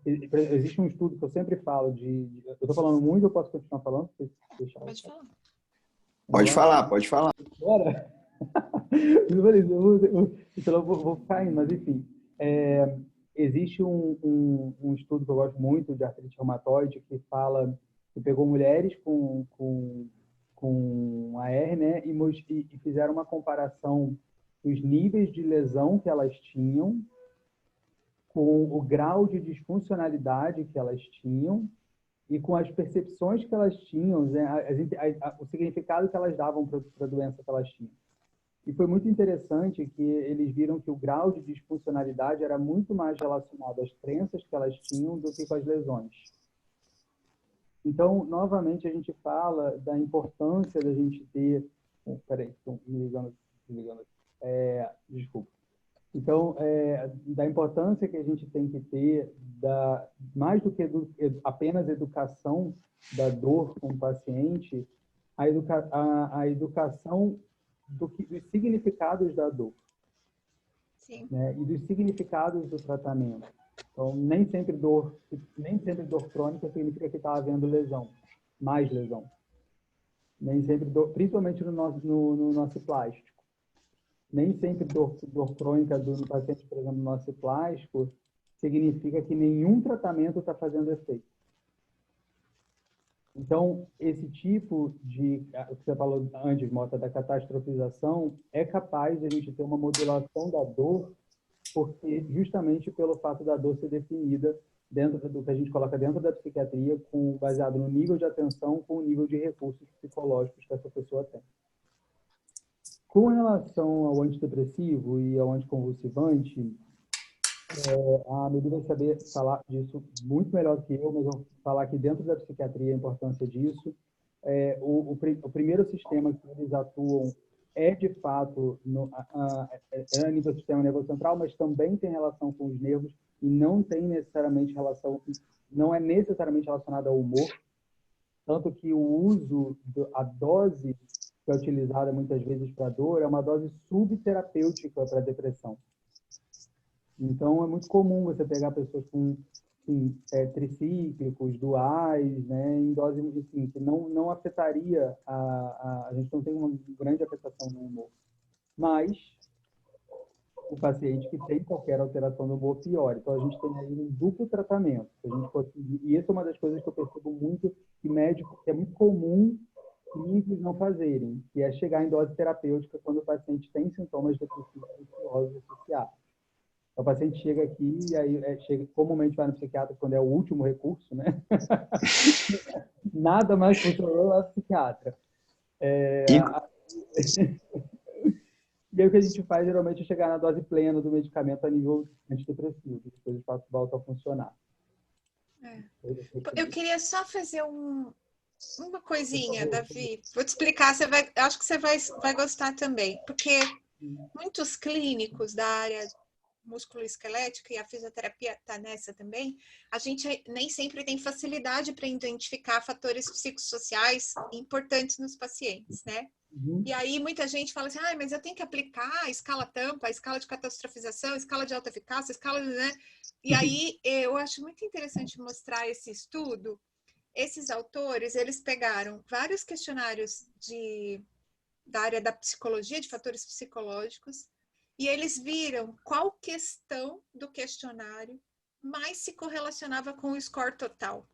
existe um estudo que eu sempre falo eu estou falando muito, eu posso continuar falando? Pode falar. Pode falar, pode falar. Bora! Eu vou ficar indo, mas enfim. Existe um estudo que eu gosto muito de artrite reumatoide que pegou mulheres com AR, né, e fizeram uma comparação dos níveis de lesão que elas tinham com o grau de disfuncionalidade que elas tinham e com as percepções que elas tinham, né, o significado que elas davam para a doença que elas tinham. E foi muito interessante que eles viram que o grau de disfuncionalidade era muito mais relacionado às crenças que elas tinham do que com as lesões. Então, novamente, a gente fala da importância da gente ter... Peraí, estou me ligando. Desculpa. Então, da importância que a gente tem que ter, mais do que apenas educação da dor com o paciente, a educação dos significados da dor. Sim. Né? E dos significados do tratamento. Então, nem sempre dor crônica significa que está havendo lesão, mais lesão. Nem sempre dor, principalmente no nosso plástico. Nem sempre dor crônica no paciente, por exemplo, no nosso plástico, significa que nenhum tratamento está fazendo efeito. Então, esse tipo de, o que você falou antes, Mota, da catastrofização, é capaz de a gente ter uma modulação da dor, porque justamente pelo fato da dor ser definida dentro do que a gente coloca dentro da psiquiatria, baseado no nível de atenção com o nível de recursos psicológicos que essa pessoa tem. Com relação ao antidepressivo e ao anticonvulsivante, a Meli vai saber falar disso muito melhor que eu, mas eu vou falar aqui dentro da psiquiatria a importância disso. O primeiro sistema que eles atuam é, de fato, a nível do sistema nervoso central, mas também tem relação com os nervos e não tem necessariamente não é necessariamente relacionado ao humor, tanto que o uso, a dose que é utilizada muitas vezes para dor é uma dose subterapêutica para depressão. Então, é muito comum você pegar pessoas com tricíclicos, duais, né, em dose assim, que não afetaria a gente não tem uma grande afetação no humor. Mas o paciente que tem qualquer alteração do humor piora. Então, a gente tem aí um duplo tratamento. E isso é uma das coisas que eu percebo muito que médico, que é muito comum clínicos não fazerem, que é chegar em dose terapêutica quando o paciente tem sintomas depressivos ansiosos associados. O paciente chega aqui e aí comumente vai no psiquiatra quando é o último recurso, né? Nada mais funcionou é o psiquiatra. E aí o que a gente faz geralmente é chegar na dose plena do medicamento a nível antidepressivo, depois o espaço volta a funcionar. Eu queria só fazer uma coisinha, Davi. Vou te explicar, acho que você vai gostar também, porque muitos clínicos da área musculoesquelética, e a fisioterapia está nessa também, a gente nem sempre tem facilidade para identificar fatores psicossociais importantes nos pacientes, né? E aí muita gente fala assim, mas eu tenho que aplicar a escala tampa, a escala de catastrofização, a escala de alta eficácia, a escala, né? E aí eu acho muito interessante mostrar esse estudo. Esses autores, eles pegaram vários questionários da área da psicologia, de fatores psicológicos, e eles viram qual questão do questionário mais se correlacionava com o score total.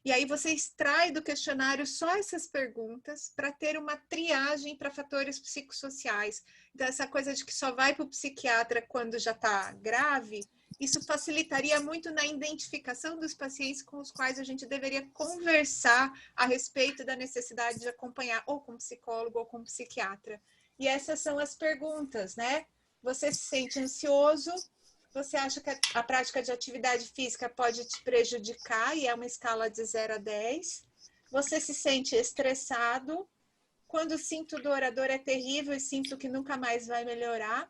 E aí você extrai do questionário só essas perguntas para ter uma triagem para fatores psicossociais. Então, essa coisa de que só vai para o psiquiatra quando já está grave, isso facilitaria muito na identificação dos pacientes com os quais a gente deveria conversar a respeito da necessidade de acompanhar ou com psicólogo ou com psiquiatra. E essas são as perguntas, né? Você se sente ansioso? Você acha que a prática de atividade física pode te prejudicar e é uma escala de 0 a 10? Você se sente estressado? Quando sinto dor, a dor é terrível e sinto que nunca mais vai melhorar,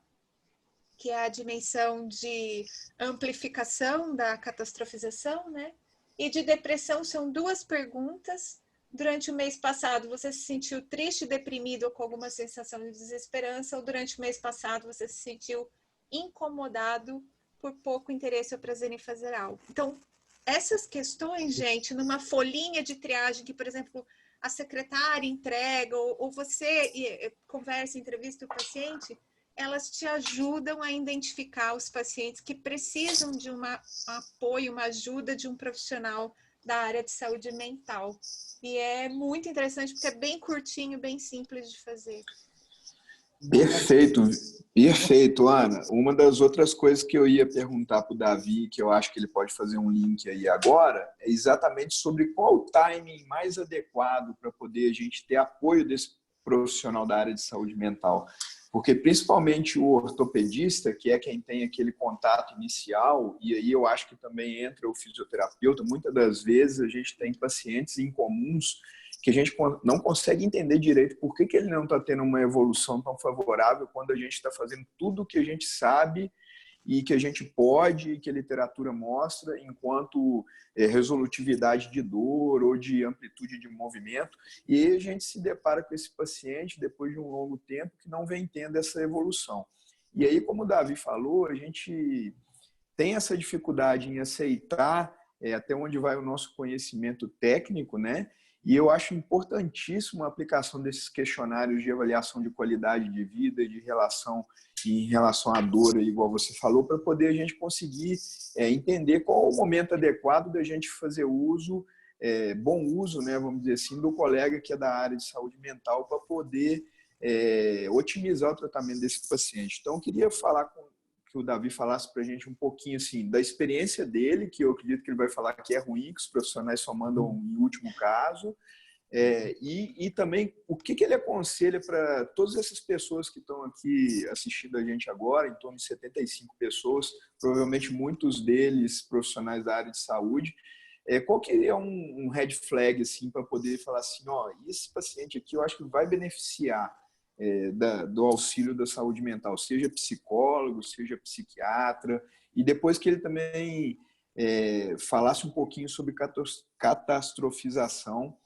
que é a dimensão de amplificação da catastrofização, né? E de depressão são 2 perguntas. Durante o mês passado, você se sentiu triste, deprimido ou com alguma sensação de desesperança, ou durante o mês passado você se sentiu incomodado por pouco interesse ou prazer em fazer algo. Então, essas questões, gente, numa folhinha de triagem que, por exemplo, a secretária entrega, ou você conversa, entrevista o paciente, elas te ajudam a identificar os pacientes que precisam de um apoio, uma ajuda de um profissional da área de saúde mental. E é muito interessante porque é bem curtinho, bem simples de fazer. Perfeito, perfeito, Ana. Uma das outras coisas que eu ia perguntar para o Davi, que eu acho que ele pode fazer um link aí agora, é exatamente sobre qual o timing mais adequado para poder a gente ter apoio desse profissional da área de saúde mental. Porque principalmente o ortopedista, que é quem tem aquele contato inicial, e aí eu acho que também entra o fisioterapeuta, muitas das vezes a gente tem pacientes incomuns que a gente não consegue entender direito por que ele não está tendo uma evolução tão favorável quando a gente está fazendo tudo o que a gente sabe e que a gente pode, e que a literatura mostra, enquanto resolutividade de dor ou de amplitude de movimento. E aí a gente se depara com esse paciente, depois de um longo tempo, que não vem tendo essa evolução. E aí, como o Davi falou, a gente tem essa dificuldade em aceitar até onde vai o nosso conhecimento técnico, né? E eu acho importantíssimo a aplicação desses questionários de avaliação de qualidade de vida, em relação à dor, igual você falou, para poder a gente conseguir entender qual o momento adequado da gente fazer uso, bom uso, né, vamos dizer assim, do colega que é da área de saúde mental para poder otimizar o tratamento desse paciente. Então, eu queria falar que o Davi falasse para a gente um pouquinho assim, da experiência dele, que eu acredito que ele vai falar que é ruim, que os profissionais só mandam em último caso, e também o que ele aconselha para todas essas pessoas que estão aqui assistindo a gente agora, em torno de 75 pessoas, provavelmente muitos deles profissionais da área de saúde. Qual que é um red flag assim, para poder falar assim, esse paciente aqui eu acho que vai beneficiar do auxílio da saúde mental, seja psicólogo, seja psiquiatra, e depois que ele também falasse um pouquinho sobre catastrofização,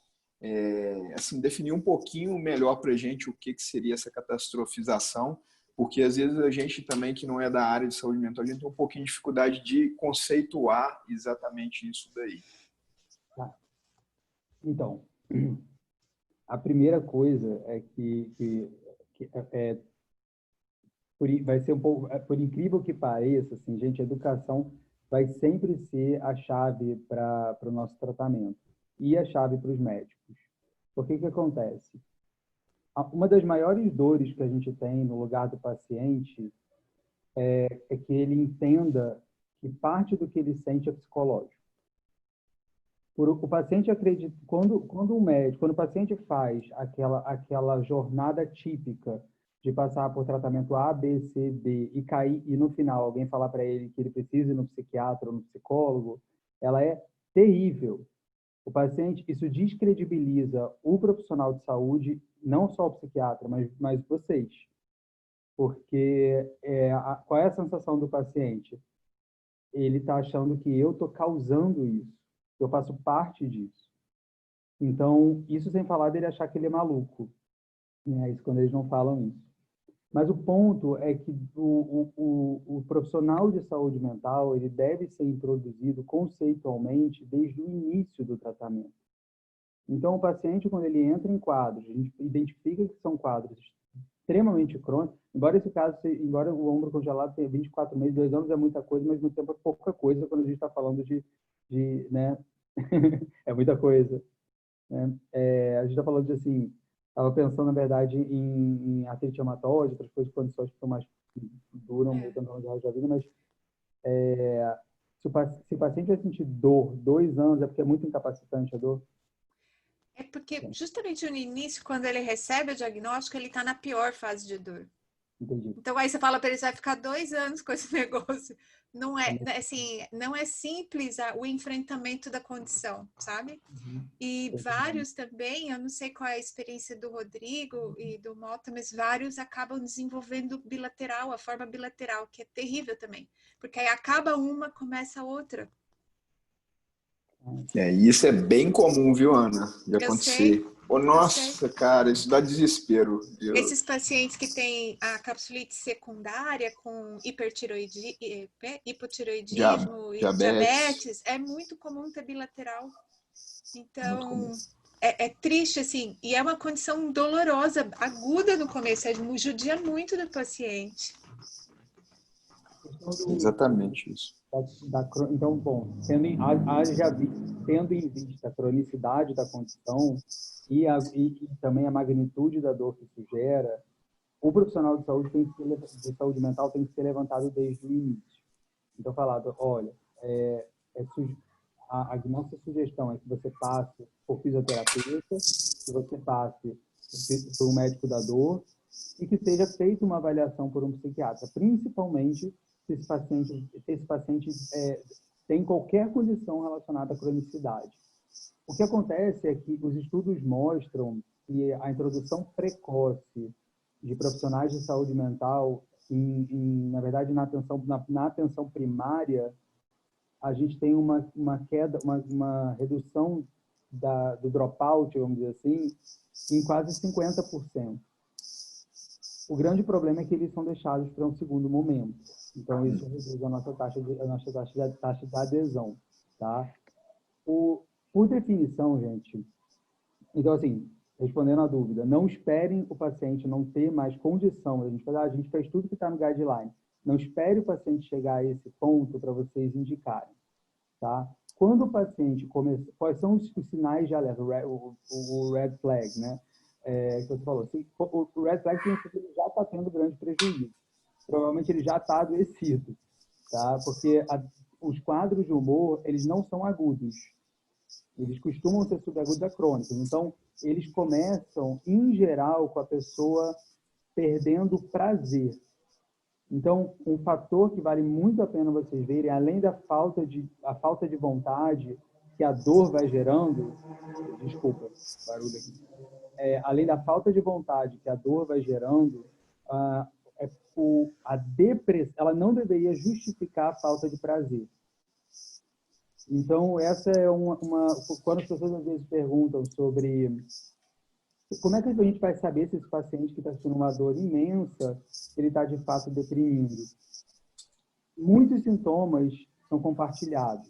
assim, definir um pouquinho melhor para a gente o que seria essa catastrofização, porque às vezes a gente também, que não é da área de saúde mental, a gente tem um pouquinho de dificuldade de conceituar exatamente isso daí. Então, a primeira coisa é que vai ser um pouco, por incrível que pareça, assim, gente, a educação vai sempre ser a chave para o nosso tratamento e a chave para os médicos. Por que acontece? Uma das maiores dores que a gente tem no lugar do paciente é que ele entenda que parte do que ele sente é psicológico. O paciente acredita, quando o paciente faz aquela jornada típica de passar por tratamento A, B, C, D e cair, e no final alguém falar para ele que ele precisa ir no psiquiatra ou no psicólogo, ela é terrível. O paciente, isso descredibiliza o profissional de saúde, não só o psiquiatra, mas vocês. Porque qual é a sensação do paciente? Ele está achando que eu estou causando isso. Eu faço parte disso. Então, isso sem falar dele achar que ele é maluco. Isso quando eles não falam isso. Mas o ponto é que o profissional de saúde mental ele deve ser introduzido conceitualmente desde o início do tratamento. Então, o paciente, quando ele entra em quadros, a gente identifica que são quadros extremamente crônicos, embora o ombro congelado tenha 24 meses, 2 anos é muita coisa, mas no tempo é pouca coisa quando a gente está falando de né? É muita coisa. Né? A gente está falando de, assim, estava pensando, na verdade, em artrite reumatoide, outras coisas, condições que são mais duram, voltando ao longo da vida, mas se o paciente vai sentir dor 2 anos, é porque é muito incapacitante a dor. É porque, justamente no início, quando ele recebe o diagnóstico, ele está na pior fase de dor. Entendi. Então, aí você fala para ele, você vai ficar 2 anos com esse negócio. Não é, assim, não é simples o enfrentamento da condição, sabe? E vários também, eu não sei qual é a experiência do Rodrigo e do Mota, mas vários acabam desenvolvendo bilateral, a forma bilateral, que é terrível também. Porque aí acaba uma, começa a outra. E isso é bem comum, viu, Ana? De acontecer. Nossa, cara, isso dá desespero. Esses pacientes que têm a capsulite secundária com hipotiroidismo e diabetes, é muito comum ter bilateral. Então, é triste, assim, e é uma condição dolorosa, aguda no começo, judia muito do paciente. Exatamente isso. Então, bom, tendo em vista a cronicidade da condição e também a magnitude da dor que isso gera, o profissional de saúde, de saúde mental tem que ser levantado desde o início. Então, falado, olha, a nossa sugestão é que você passe por fisioterapeuta, que você passe por um médico da dor e que seja feita uma avaliação por um psiquiatra, principalmente se esse paciente tem qualquer condição relacionada à cronicidade. O que acontece é que os estudos mostram que a introdução precoce de profissionais de saúde mental, na verdade, na atenção primária, a gente tem uma queda, uma redução do dropout, vamos dizer assim, em quase 50%. O grande problema é que eles são deixados para um segundo momento. Então, isso reduz a nossa taxa de adesão. Tá? Por definição, gente, então, assim, respondendo à dúvida, não esperem o paciente não ter mais condição. A gente fez tudo que está no guideline. Não espere o paciente chegar a esse ponto para vocês indicarem. Tá? Quando o paciente começa... Quais são os sinais de alerta? O red flag, né? Que você falou. O red flag significa que ele já está tendo grande prejuízo. Provavelmente ele já está adoecido. Tá? Porque os quadros de humor, eles não são agudos. Eles costumam ser subagudos a crônicos. Então, eles começam, em geral, com a pessoa perdendo prazer. Então, um fator que vale muito a pena vocês verem, além da falta de vontade que a dor vai gerando, desculpa, barulho aqui, além da falta de vontade que a dor vai gerando, a depressão, ela não deveria justificar a falta de prazer. Então, essa é quando as pessoas às vezes perguntam sobre como é que a gente vai saber se esse paciente que está sentindo uma dor imensa, ele está de fato deprimindo. Muitos sintomas são compartilhados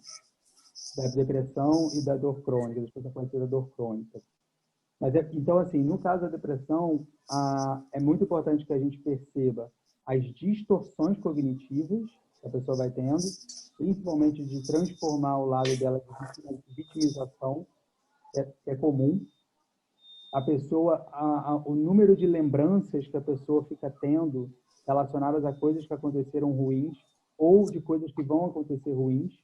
da depressão e da dor crônica, das consequências da dor crônica. Mas então, assim, no caso da depressão, é muito importante que a gente perceba as distorções cognitivas que a pessoa vai tendo, principalmente de transformar o lado dela de vitimização, que é comum. A pessoa, o número de lembranças que a pessoa fica tendo relacionadas a coisas que aconteceram ruins ou de coisas que vão acontecer ruins.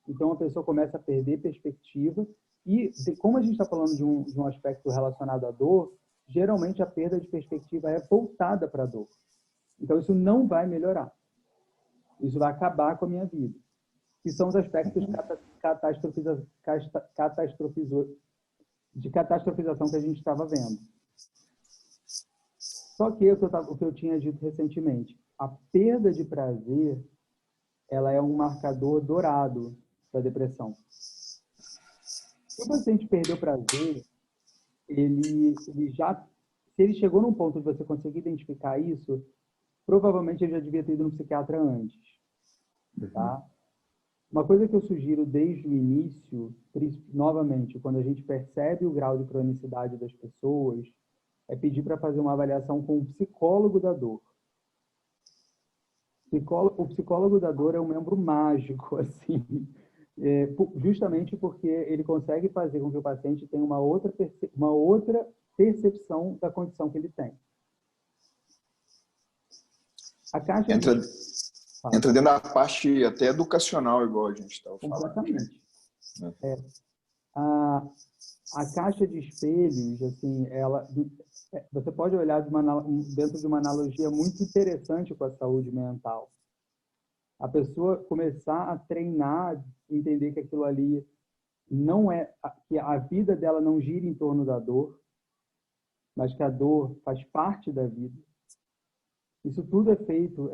Então, a pessoa começa a perder perspectiva. E, como a gente está falando de um aspecto relacionado à dor, geralmente a perda de perspectiva é voltada para a dor. Então, isso não vai melhorar. Isso vai acabar com a minha vida. Que são os aspectos de catastrofização que a gente estava vendo. Só que o que eu tinha dito recentemente, a perda de prazer, ela é um marcador dourado da depressão. Se o paciente perdeu prazer, se ele chegou num ponto de você conseguir identificar isso, provavelmente ele já devia ter ido no psiquiatra antes. Tá? Uma coisa que eu sugiro desde o início, novamente, quando a gente percebe o grau de cronicidade das pessoas, é pedir para fazer uma avaliação com o psicólogo da dor. O psicólogo da dor é um membro mágico, assim, justamente porque ele consegue fazer com que o paciente tenha uma outra percepção da condição que ele tem. A caixa entra dentro da parte até educacional, igual a gente estava falando. Completamente. A caixa de espelhos, assim, você pode olhar dentro de uma analogia muito interessante com a saúde mental. A pessoa começar a treinar, entender que aquilo ali não é, que a vida dela não gira em torno da dor, mas que a dor faz parte da vida. Isso tudo é feito,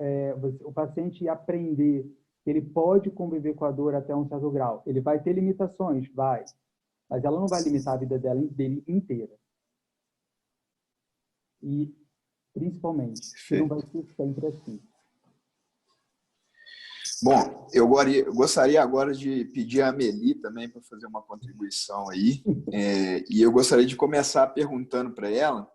o paciente aprender que ele pode conviver com a dor até um certo grau. Ele vai ter limitações, vai, mas ela não vai limitar a vida dele inteira. E, principalmente, não vai ser sempre assim. Bom, eu gostaria agora de pedir a Amélie também para fazer uma contribuição aí. E eu gostaria de começar perguntando para ela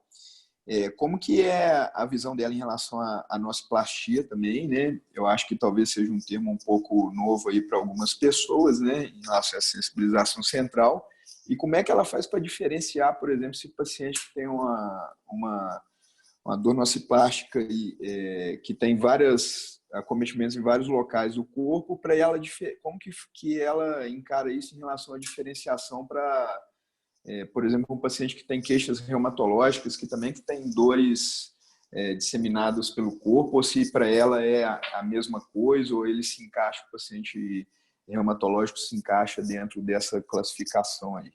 como que é a visão dela em relação à nociplastia também, né? Eu acho que talvez seja um termo um pouco novo aí para algumas pessoas, né? Em relação à sensibilização central. E como é que ela faz para diferenciar, por exemplo, se o paciente tem uma uma dor nociplástica que tem vários acometimentos em vários locais do corpo, para ela, como que ela encara isso em relação à diferenciação para, por exemplo, um paciente que tem queixas reumatológicas, que também tem dores disseminadas pelo corpo, ou se para ela é a mesma coisa, ou ele se encaixa, o paciente reumatológico se encaixa dentro dessa classificação aí.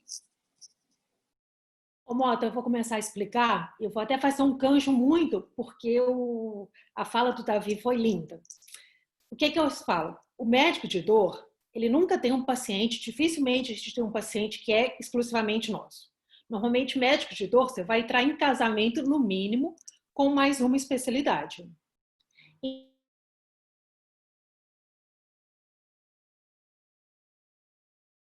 Ô, Mota, eu vou começar a explicar, eu vou até fazer um gancho muito, porque a fala do Davi foi linda. O que eu falo? O médico de dor, ele nunca tem um paciente, dificilmente a gente tem um paciente que é exclusivamente nosso. Normalmente, médico de dor, você vai entrar em casamento, no mínimo, com mais uma especialidade.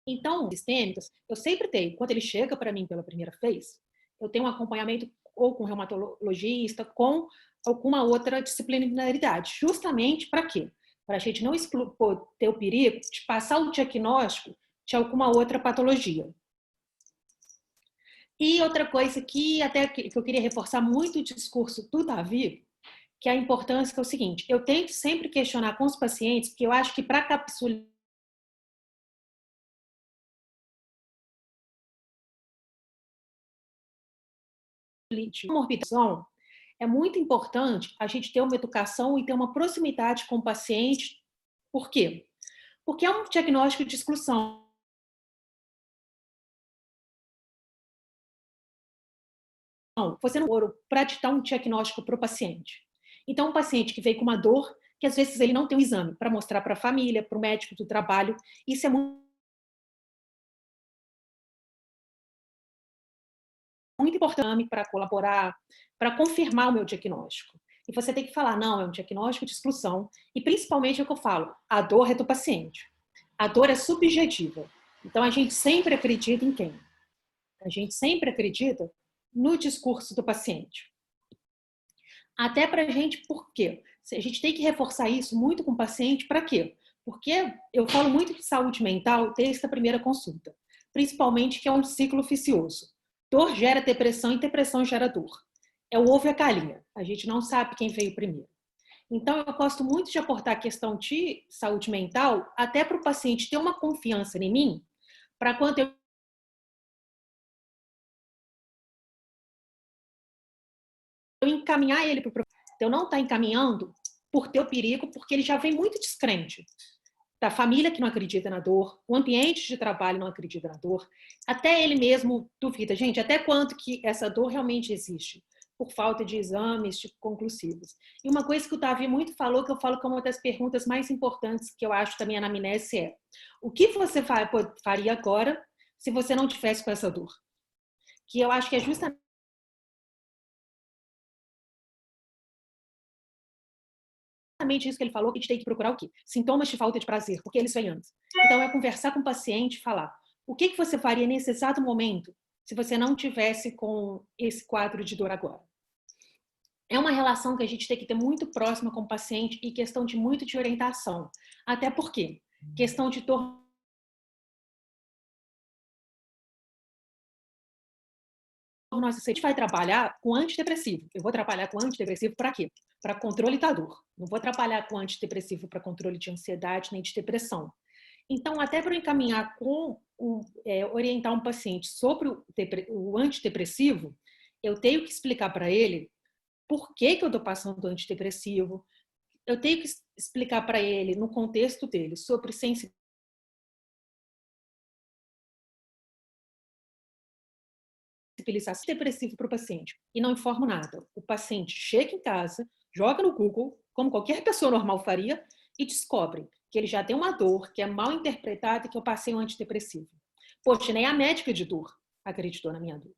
Então, sistêmicos, eu sempre tenho, quando ele chega para mim pela primeira vez, eu tenho um acompanhamento ou com reumatologista, com alguma outra disciplinaridade. Justamente para quê? Para a gente não ter o perigo de passar o diagnóstico de alguma outra patologia. E outra coisa que eu queria reforçar muito o discurso do Davi, que é a importância que é o seguinte, eu tento sempre questionar com os pacientes, porque eu acho que para capsular morbidação, é muito importante a gente ter uma educação e ter uma proximidade com o paciente. Por quê? Porque é um diagnóstico de exclusão. Você não ouro para te dar um diagnóstico para o paciente. Então, um paciente que veio com uma dor, que às vezes ele não tem um exame para mostrar para a família, para o médico do trabalho, isso é muito importante para colaborar, para confirmar o meu diagnóstico. E você tem que falar, não, é um diagnóstico de exclusão. E principalmente é o que eu falo, a dor é do paciente. A dor é subjetiva. Então, a gente sempre acredita em quem? A gente sempre acredita no discurso do paciente. Até para a gente, por quê? A gente tem que reforçar isso muito com o paciente, para quê? Porque eu falo muito de saúde mental desde a primeira consulta. Principalmente que é um ciclo vicioso. Dor gera depressão e depressão gera dor. É o ovo e a galinha. A gente não sabe quem veio primeiro. Então, eu gosto muito de aportar a questão de saúde mental, até para o paciente ter uma confiança em mim, para quando eu encaminhar ele para o profissional. Eu não estar encaminhando por ter o perigo, porque ele já vem muito descrente. Da família que não acredita na dor, o ambiente de trabalho não acredita na dor, até ele mesmo duvida. Gente, até quanto que essa dor realmente existe? Por falta de exames conclusivos. E uma coisa que o Davi muito falou, que eu falo que é uma das perguntas mais importantes que eu acho também na anamnese é: o que você faria agora se você não tivesse com essa dor? Que eu acho que é justamente isso que ele falou, que a gente tem que procurar o quê? Sintomas de falta de prazer, porque eles vêm antes. Então, é conversar com o paciente e falar: o que você faria nesse exato momento se você não tivesse com esse quadro de dor agora? É uma relação que a gente tem que ter muito próxima com o paciente e questão de muito de orientação. Até porque questão de dor nossa, a gente vai trabalhar com antidepressivo. Eu vou trabalhar com antidepressivo para quê? Para controle da dor. Não vou trabalhar com antidepressivo para controle de ansiedade nem de depressão. Então, até para encaminhar orientar um paciente sobre o antidepressivo, eu tenho que explicar para ele por que eu estou passando do antidepressivo. Eu tenho que explicar para ele, no contexto dele, sobre sensibilidade depressivo para o paciente e não informo nada. O paciente chega em casa, joga no Google, como qualquer pessoa normal faria, e descobre que ele já tem uma dor que é mal interpretada e que eu passei um antidepressivo. Poxa, nem a médica de dor acreditou na minha dor.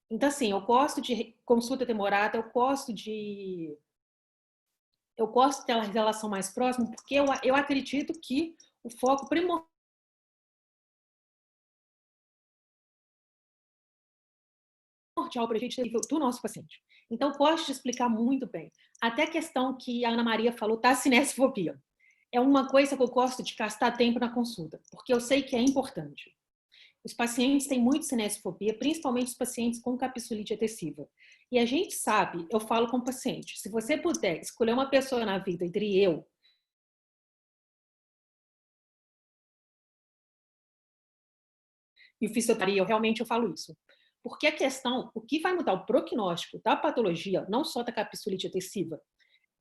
Então, assim, eu gosto de consulta demorada, eu gosto de ter uma relação mais próxima, porque eu acredito que o foco primordial para a gente ter do nosso paciente. Então, gosto de explicar muito bem. Até a questão que a Ana Maria falou, da cinesiofobia. É uma coisa que eu gosto de gastar tempo na consulta, porque eu sei que é importante. Os pacientes têm muito cinesiofobia, principalmente os pacientes com capsulite adesiva. E a gente sabe, eu falo com o paciente, se você puder escolher uma pessoa na vida entre eu e o fisioterapia, eu falo isso. Porque a questão, o que vai mudar o prognóstico da patologia, não só da capsulite adesiva,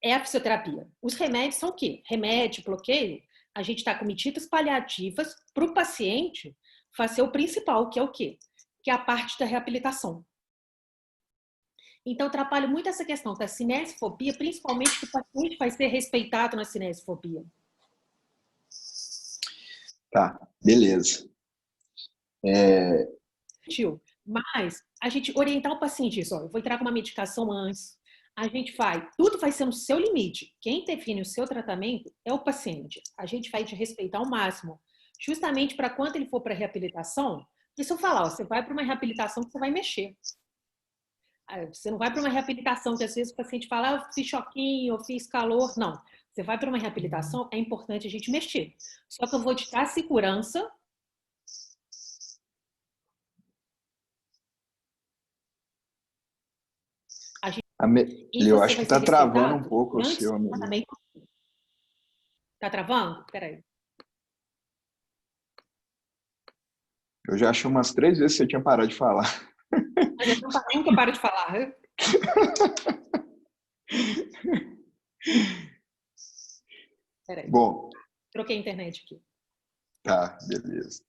é a fisioterapia. Os remédios são o quê? Remédio, bloqueio, a gente está com medidas paliativas para o paciente fazer o principal, que é o quê? Que é a parte da reabilitação. Então, atrapalha muito essa questão da cinesiofobia, principalmente que o paciente vai ser respeitado na cinesiofobia. Tá, beleza. Mas a gente orientar o paciente isso, ó, eu vou entrar com uma medicação antes, a gente vai, tudo vai ser no seu limite. Quem define o seu tratamento é o paciente. A gente vai te respeitar ao máximo, justamente para quando ele for para reabilitação, se eu falar, ó, você vai para uma reabilitação que você vai mexer. Você não vai para uma reabilitação que às vezes o paciente fala, eu fiz choquinho, eu fiz calor. Não. Você vai para uma reabilitação, é importante a gente mexer. Só que eu vou te dar segurança. Eu acho que está travando um pouco o seu, amigo. Está travando? Peraí. Eu já achei umas 3 vezes que você tinha parado de falar. Mas eu nunca paro de falar. Peraí. Bom. Troquei a internet aqui. Tá, beleza.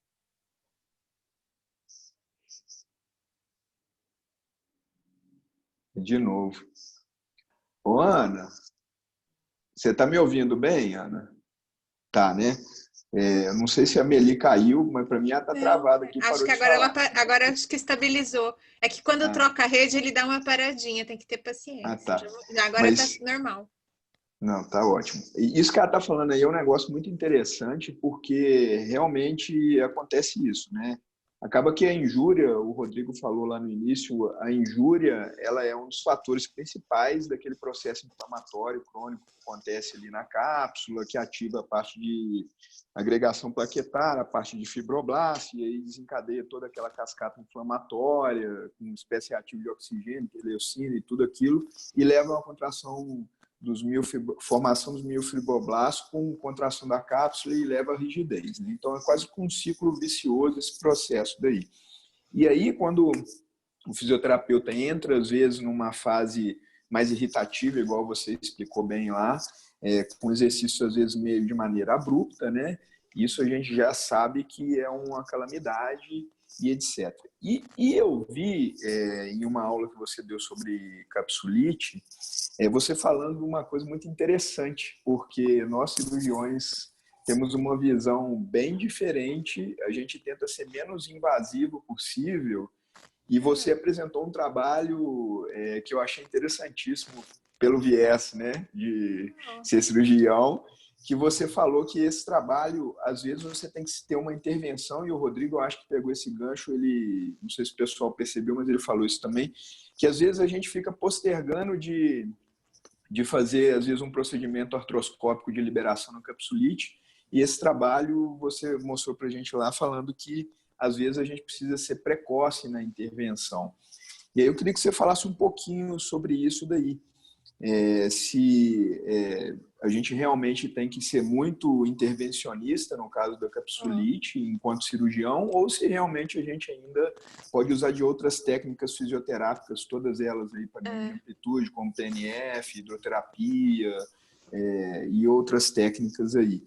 De novo. Ô, Ana, você tá me ouvindo bem, Ana? Tá, né? Não sei se a Meli caiu, mas para mim ela tá travada aqui. Acho que agora acho que estabilizou. É que quando troca a rede, ele dá uma paradinha, tem que ter paciência. Tá. Agora tá normal. Não, tá ótimo. E isso que ela tá falando aí é um negócio muito interessante, porque realmente acontece isso, né? Acaba que a injúria, o Rodrigo falou lá no início, a injúria, ela é um dos fatores principais daquele processo inflamatório crônico que acontece ali na cápsula, que ativa a parte de agregação plaquetária, a parte de fibroblasto, e aí desencadeia toda aquela cascata inflamatória, com espécie reativa de oxigênio, leucina e tudo aquilo, e leva a uma contração formação dos miofibroblastos com contração da cápsula e leva à rigidez, né? Então é quase que um ciclo vicioso esse processo daí. E aí quando o fisioterapeuta entra às vezes numa fase mais irritativa, igual você explicou bem lá, com exercícios às vezes meio de maneira abrupta, né? Isso a gente já sabe que é uma calamidade e etc. E eu vi em uma aula que você deu sobre capsulite, você falando uma coisa muito interessante, porque nós cirurgiões temos uma visão bem diferente, a gente tenta ser menos invasivo possível, e você apresentou um trabalho que eu achei interessantíssimo pelo viés, né, de ser cirurgião, que você falou que esse trabalho, às vezes você tem que ter uma intervenção, e o Rodrigo, eu acho que pegou esse gancho, ele, não sei se o pessoal percebeu, mas ele falou isso também, que às vezes a gente fica postergando de fazer, às vezes, um procedimento artroscópico de liberação na capsulite, e esse trabalho você mostrou para a gente lá, falando que, às vezes, a gente precisa ser precoce na intervenção. E aí eu queria que você falasse um pouquinho sobre isso daí. Se a gente realmente tem que ser muito intervencionista no caso da capsulite enquanto cirurgião, ou se realmente a gente ainda pode usar de outras técnicas fisioterápicas, todas elas aí para ganho de amplitude, como PNF, hidroterapia e outras técnicas aí.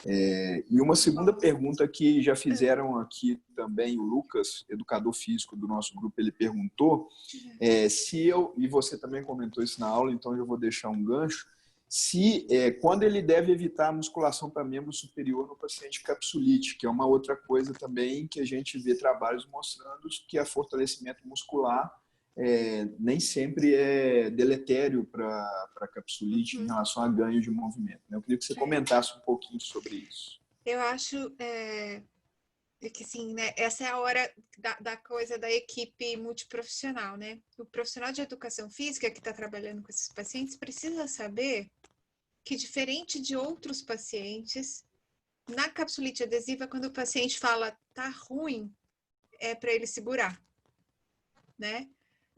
E uma segunda pergunta que já fizeram aqui também, o Lucas, educador físico do nosso grupo, ele perguntou se eu, e você também comentou isso na aula, então eu vou deixar um gancho, se quando ele deve evitar a musculação para membro superior no paciente capsulite, que é uma outra coisa também que a gente vê trabalhos mostrando que é fortalecimento muscular nem sempre é deletério para a capsulite em relação a ganho de movimento, né? Eu queria que você comentasse um pouquinho sobre isso. Eu acho que sim, né? Essa é a hora da coisa da equipe multiprofissional, né? O profissional de educação física que está trabalhando com esses pacientes precisa saber que, diferente de outros pacientes, na capsulite adesiva, quando o paciente fala tá ruim, é para ele segurar, né?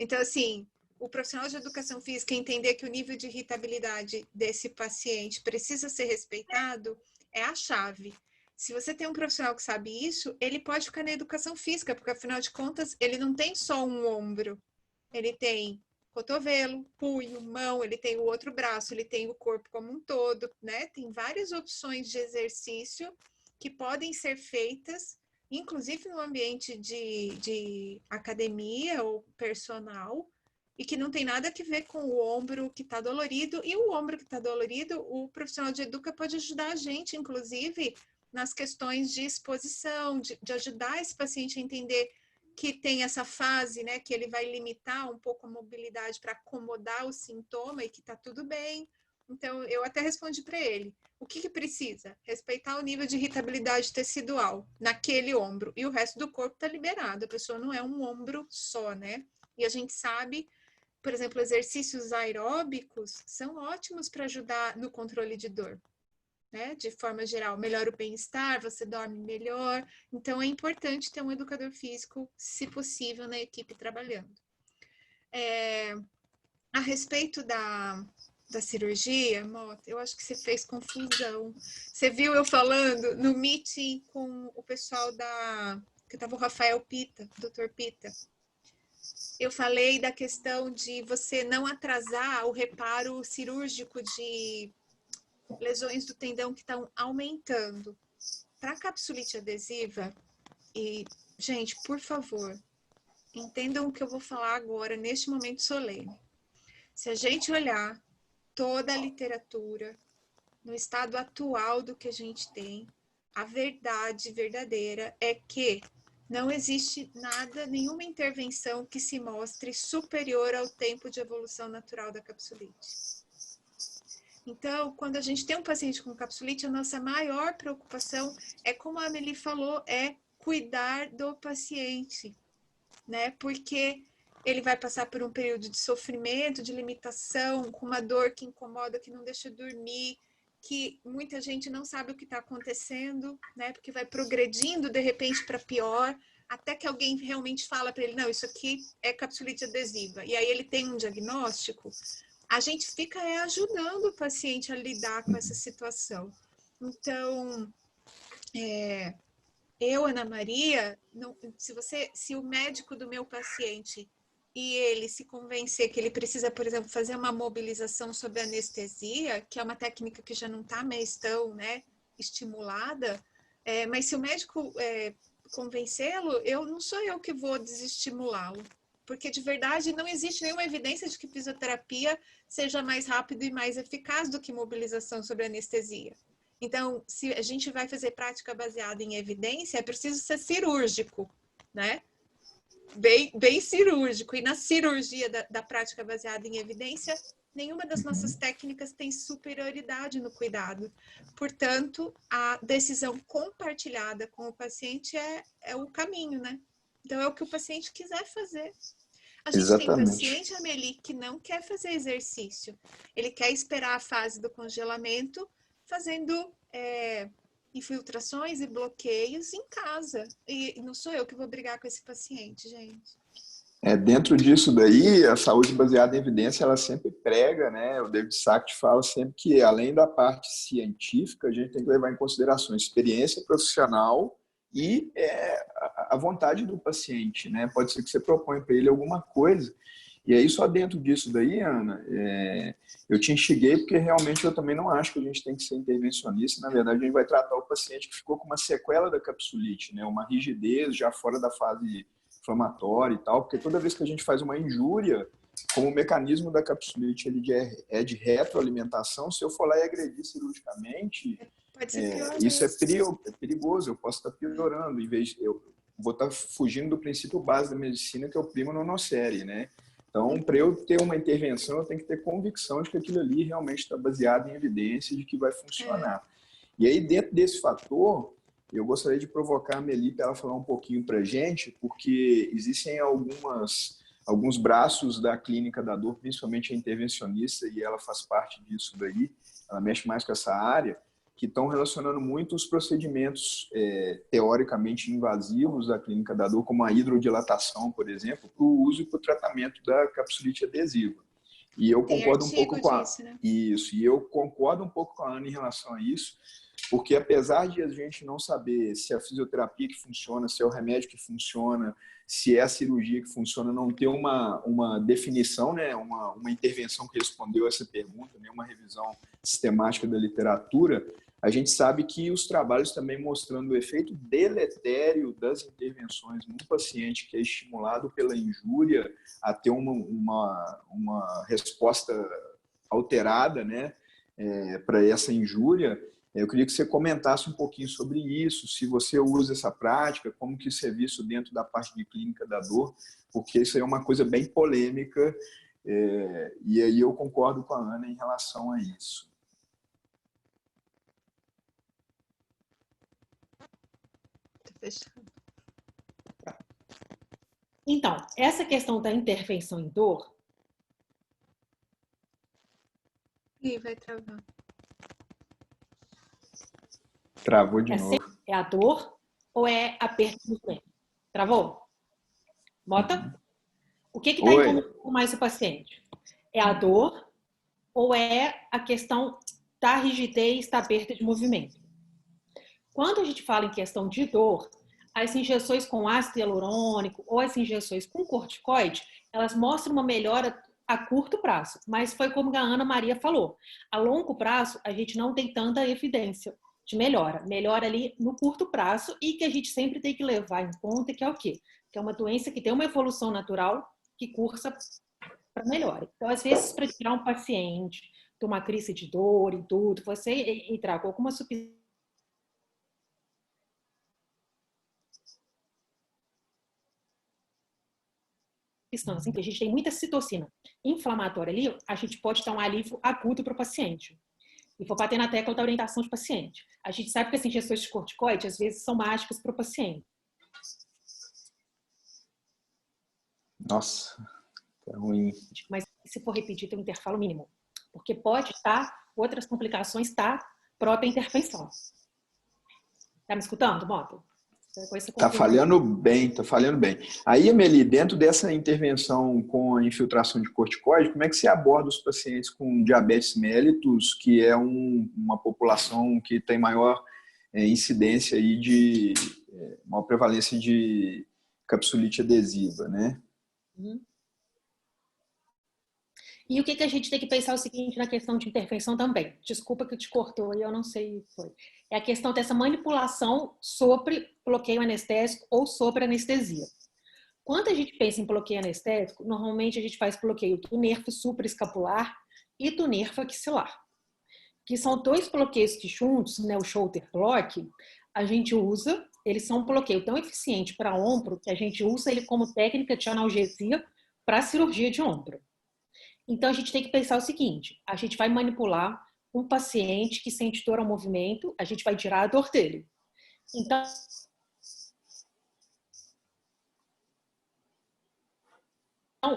Então, assim, o profissional de educação física entender que o nível de irritabilidade desse paciente precisa ser respeitado é a chave. Se você tem um profissional que sabe isso, ele pode ficar na educação física, porque afinal de contas, ele não tem só um ombro, ele tem cotovelo, punho, mão, ele tem o outro braço, ele tem o corpo como um todo, né? Tem várias opções de exercício que podem ser feitas, inclusive no ambiente de academia ou personal, e que não tem nada a ver com o ombro que está dolorido. E o ombro que está dolorido, o profissional de educa pode ajudar a gente, inclusive, nas questões de exposição, de ajudar esse paciente a entender que tem essa fase, né, que ele vai limitar um pouco a mobilidade para acomodar o sintoma e que está tudo bem. Então, eu até respondi para ele, o que precisa? Respeitar o nível de irritabilidade tecidual naquele ombro, e o resto do corpo está liberado, a pessoa não é um ombro só, né? E a gente sabe, por exemplo, exercícios aeróbicos são ótimos para ajudar no controle de dor. Né? De forma geral, melhora o bem-estar, você dorme melhor. Então, é importante ter um educador físico, se possível, na equipe trabalhando. A respeito da cirurgia, Mota, eu acho que você fez confusão. Você viu eu falando no meeting com o pessoal que estava o Rafael Pita, Dr. Pita. Eu falei da questão de você não atrasar o reparo cirúrgico de lesões do tendão que estão aumentando. Para capsulite adesiva, e, gente, por favor, entendam o que eu vou falar agora, neste momento solene. Se a gente olhar toda a literatura, no estado atual do que a gente tem, a verdade verdadeira é que não existe nada, nenhuma intervenção que se mostre superior ao tempo de evolução natural da capsulite. Então, quando a gente tem um paciente com capsulite, a nossa maior preocupação é, como a Amelie falou, é cuidar do paciente, né? Porque ele vai passar por um período de sofrimento, de limitação, com uma dor que incomoda, que não deixa dormir, que muita gente não sabe o que está acontecendo, né? Porque vai progredindo, de repente, para pior, até que alguém realmente fala para ele, não, isso aqui é capsulite adesiva. E aí ele tem um diagnóstico. A gente fica ajudando o paciente a lidar com essa situação. Então, eu, Ana Maria, se o médico do meu paciente e ele se convencer que ele precisa, por exemplo, fazer uma mobilização sob anestesia, que é uma técnica que já não está mais tão, né, estimulada, mas se o médico convencê-lo, não sou eu que vou desestimulá-lo. Porque, de verdade, não existe nenhuma evidência de que fisioterapia seja mais rápido e mais eficaz do que mobilização sob anestesia. Então, se a gente vai fazer prática baseada em evidência, é preciso ser cirúrgico, né? Bem cirúrgico. E na cirurgia da prática baseada em evidência, nenhuma das nossas técnicas tem superioridade no cuidado. Portanto, a decisão compartilhada com o paciente é o caminho, né? Então, é o que o paciente quiser fazer. A gente tem paciente, Amelie, que não quer fazer exercício. Ele quer esperar a fase do congelamento, fazendo infiltrações e bloqueios em casa. E não sou eu que vou brigar com esse paciente, gente. Dentro disso daí, a saúde baseada em evidência, ela sempre prega, né? O David Sacks fala sempre que, além da parte científica, a gente tem que levar em consideração a experiência profissional e a vontade do paciente, né? Pode ser que você propõe para ele alguma coisa. E aí, só dentro disso daí, Ana, eu te instiguei porque realmente eu também não acho que a gente tem que ser intervencionista. Na verdade, a gente vai tratar o paciente que ficou com uma sequela da capsulite, né? Uma rigidez já fora da fase inflamatória e tal, porque toda vez que a gente faz uma injúria, como o mecanismo da capsulite ele é de retroalimentação, se eu for lá e agredir cirurgicamente, isso é perigoso, eu posso estar piorando, em vez de eu vou estar fugindo do princípio base da medicina, que é o primo non nocere, né? Então, para eu ter uma intervenção, eu tenho que ter convicção de que aquilo ali realmente está baseado em evidência de que vai funcionar. E aí, dentro desse fator, eu gostaria de provocar a Amelie para ela falar um pouquinho para a gente, porque existem alguns braços da clínica da dor, principalmente a intervencionista, e ela faz parte disso daí, ela mexe mais com essa área, que estão relacionando muito os procedimentos teoricamente invasivos da clínica da dor, como a hidrodilatação, por exemplo, para o uso e para o tratamento da capsulite adesiva. E eu concordo um pouco com isso, e eu concordo um pouco com a Ana em relação a isso, porque apesar de a gente não saber se é a fisioterapia que funciona, se é o remédio que funciona, se é a cirurgia que funciona, não ter uma definição, né, uma intervenção que respondeu essa pergunta, né, uma revisão sistemática da literatura, a gente sabe que os trabalhos também mostrando o efeito deletério das intervenções no paciente que é estimulado pela injúria a ter uma resposta alterada, né, para essa injúria. Eu queria que você comentasse um pouquinho sobre isso, se você usa essa prática, como que isso é visto dentro da parte de clínica da dor, porque isso é uma coisa bem polêmica, e aí eu concordo com a Ana em relação a isso. Então, essa questão da intervenção em dor... Ih, vai travar. Travou de novo. É a dor ou é a perda de movimento? Travou? Bota. O que está incomodando mais o paciente? É a dor ou é a questão da rigidez, da perda de movimento? Quando a gente fala em questão de dor, as injeções com ácido hialurônico ou as injeções com corticoide, elas mostram uma melhora a curto prazo, mas foi como a Ana Maria falou, a longo prazo a gente não tem tanta evidência de melhora ali no curto prazo e que a gente sempre tem que levar em conta que é o quê? Que é uma doença que tem uma evolução natural que cursa para melhora. Então, às vezes, para tirar um paciente de uma crise de dor e tudo, você entrar com alguma substância em que a gente tem muita citocina inflamatória ali, a gente pode dar um alívio agudo para o paciente. E vou bater na tecla da orientação de paciente. A gente sabe que as injeções de corticoide, às vezes, são mágicas para o paciente. Nossa, tá ruim. Mas se for repetir, tem um intervalo mínimo. Porque pode estar outras complicações da própria intervenção. Tá me escutando, Moto? Tá falhando bem, tá falhando bem. Aí, Emeli, dentro dessa intervenção com a infiltração de corticoide, como é que você aborda os pacientes com diabetes mellitus, que é uma população que tem maior incidência aí de maior prevalência de capsulite adesiva, né? E o que a gente tem que pensar é o seguinte na questão de intervenção também. Desculpa que te cortou e eu não sei o que foi. É a questão dessa manipulação sobre bloqueio anestésico ou sobre anestesia. Quando a gente pensa em bloqueio anestésico, normalmente a gente faz bloqueio do nervo supraescapular e do nervo axilar, que são dois bloqueios que juntos, né, o shoulder block, a gente usa, eles são um bloqueio tão eficiente para ombro que a gente usa ele como técnica de analgesia para cirurgia de ombro. Então, a gente tem que pensar o seguinte, a gente vai manipular um paciente que sente dor ao movimento, a gente vai tirar a dor dele. Então,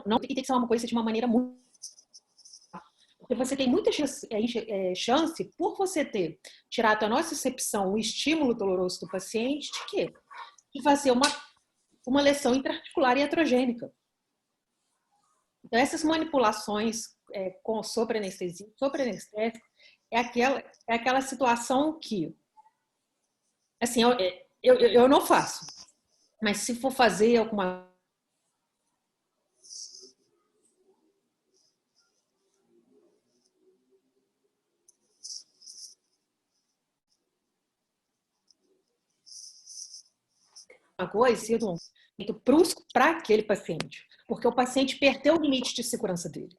não tem que ser uma coisa de uma maneira muito... Porque você tem muita chance, por você ter tirado a nocicepção, o estímulo doloroso do paciente, de quê? De fazer uma lesão intraarticular iatrogênica. Então, essas manipulações sobre anestesia, sobre anestésico, é aquela situação que, assim, eu não faço. Mas se for fazer alguma coisa, eu dou muito brusco para aquele paciente. Porque o paciente perdeu o limite de segurança dele.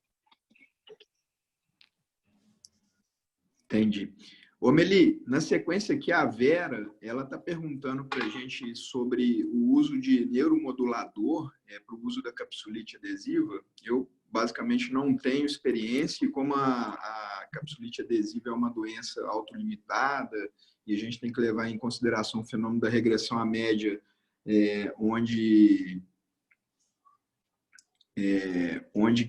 Entendi. Ô, Meli, na sequência aqui, a Vera, ela está perguntando para a gente sobre o uso de neuromodulador para o uso da capsulite adesiva. Eu, basicamente, não tenho experiência e como a capsulite adesiva é uma doença autolimitada e a gente tem que levar em consideração o fenômeno da regressão à média, onde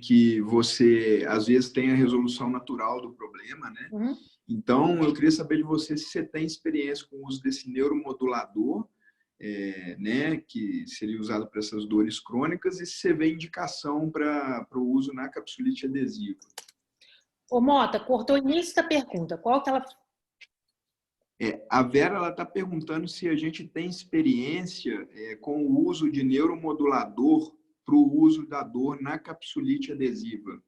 que você, às vezes, tem a resolução natural do problema, né? Então, eu queria saber de você se você tem experiência com o uso desse neuromodulador, né, que seria usado para essas dores crônicas, e se você vê indicação para o uso na capsulite adesiva. Ô, Mota, cortou o início da pergunta. Qual que ela... A Vera está perguntando se a gente tem experiência com o uso de neuromodulador para o uso da dor na capsulite adesiva.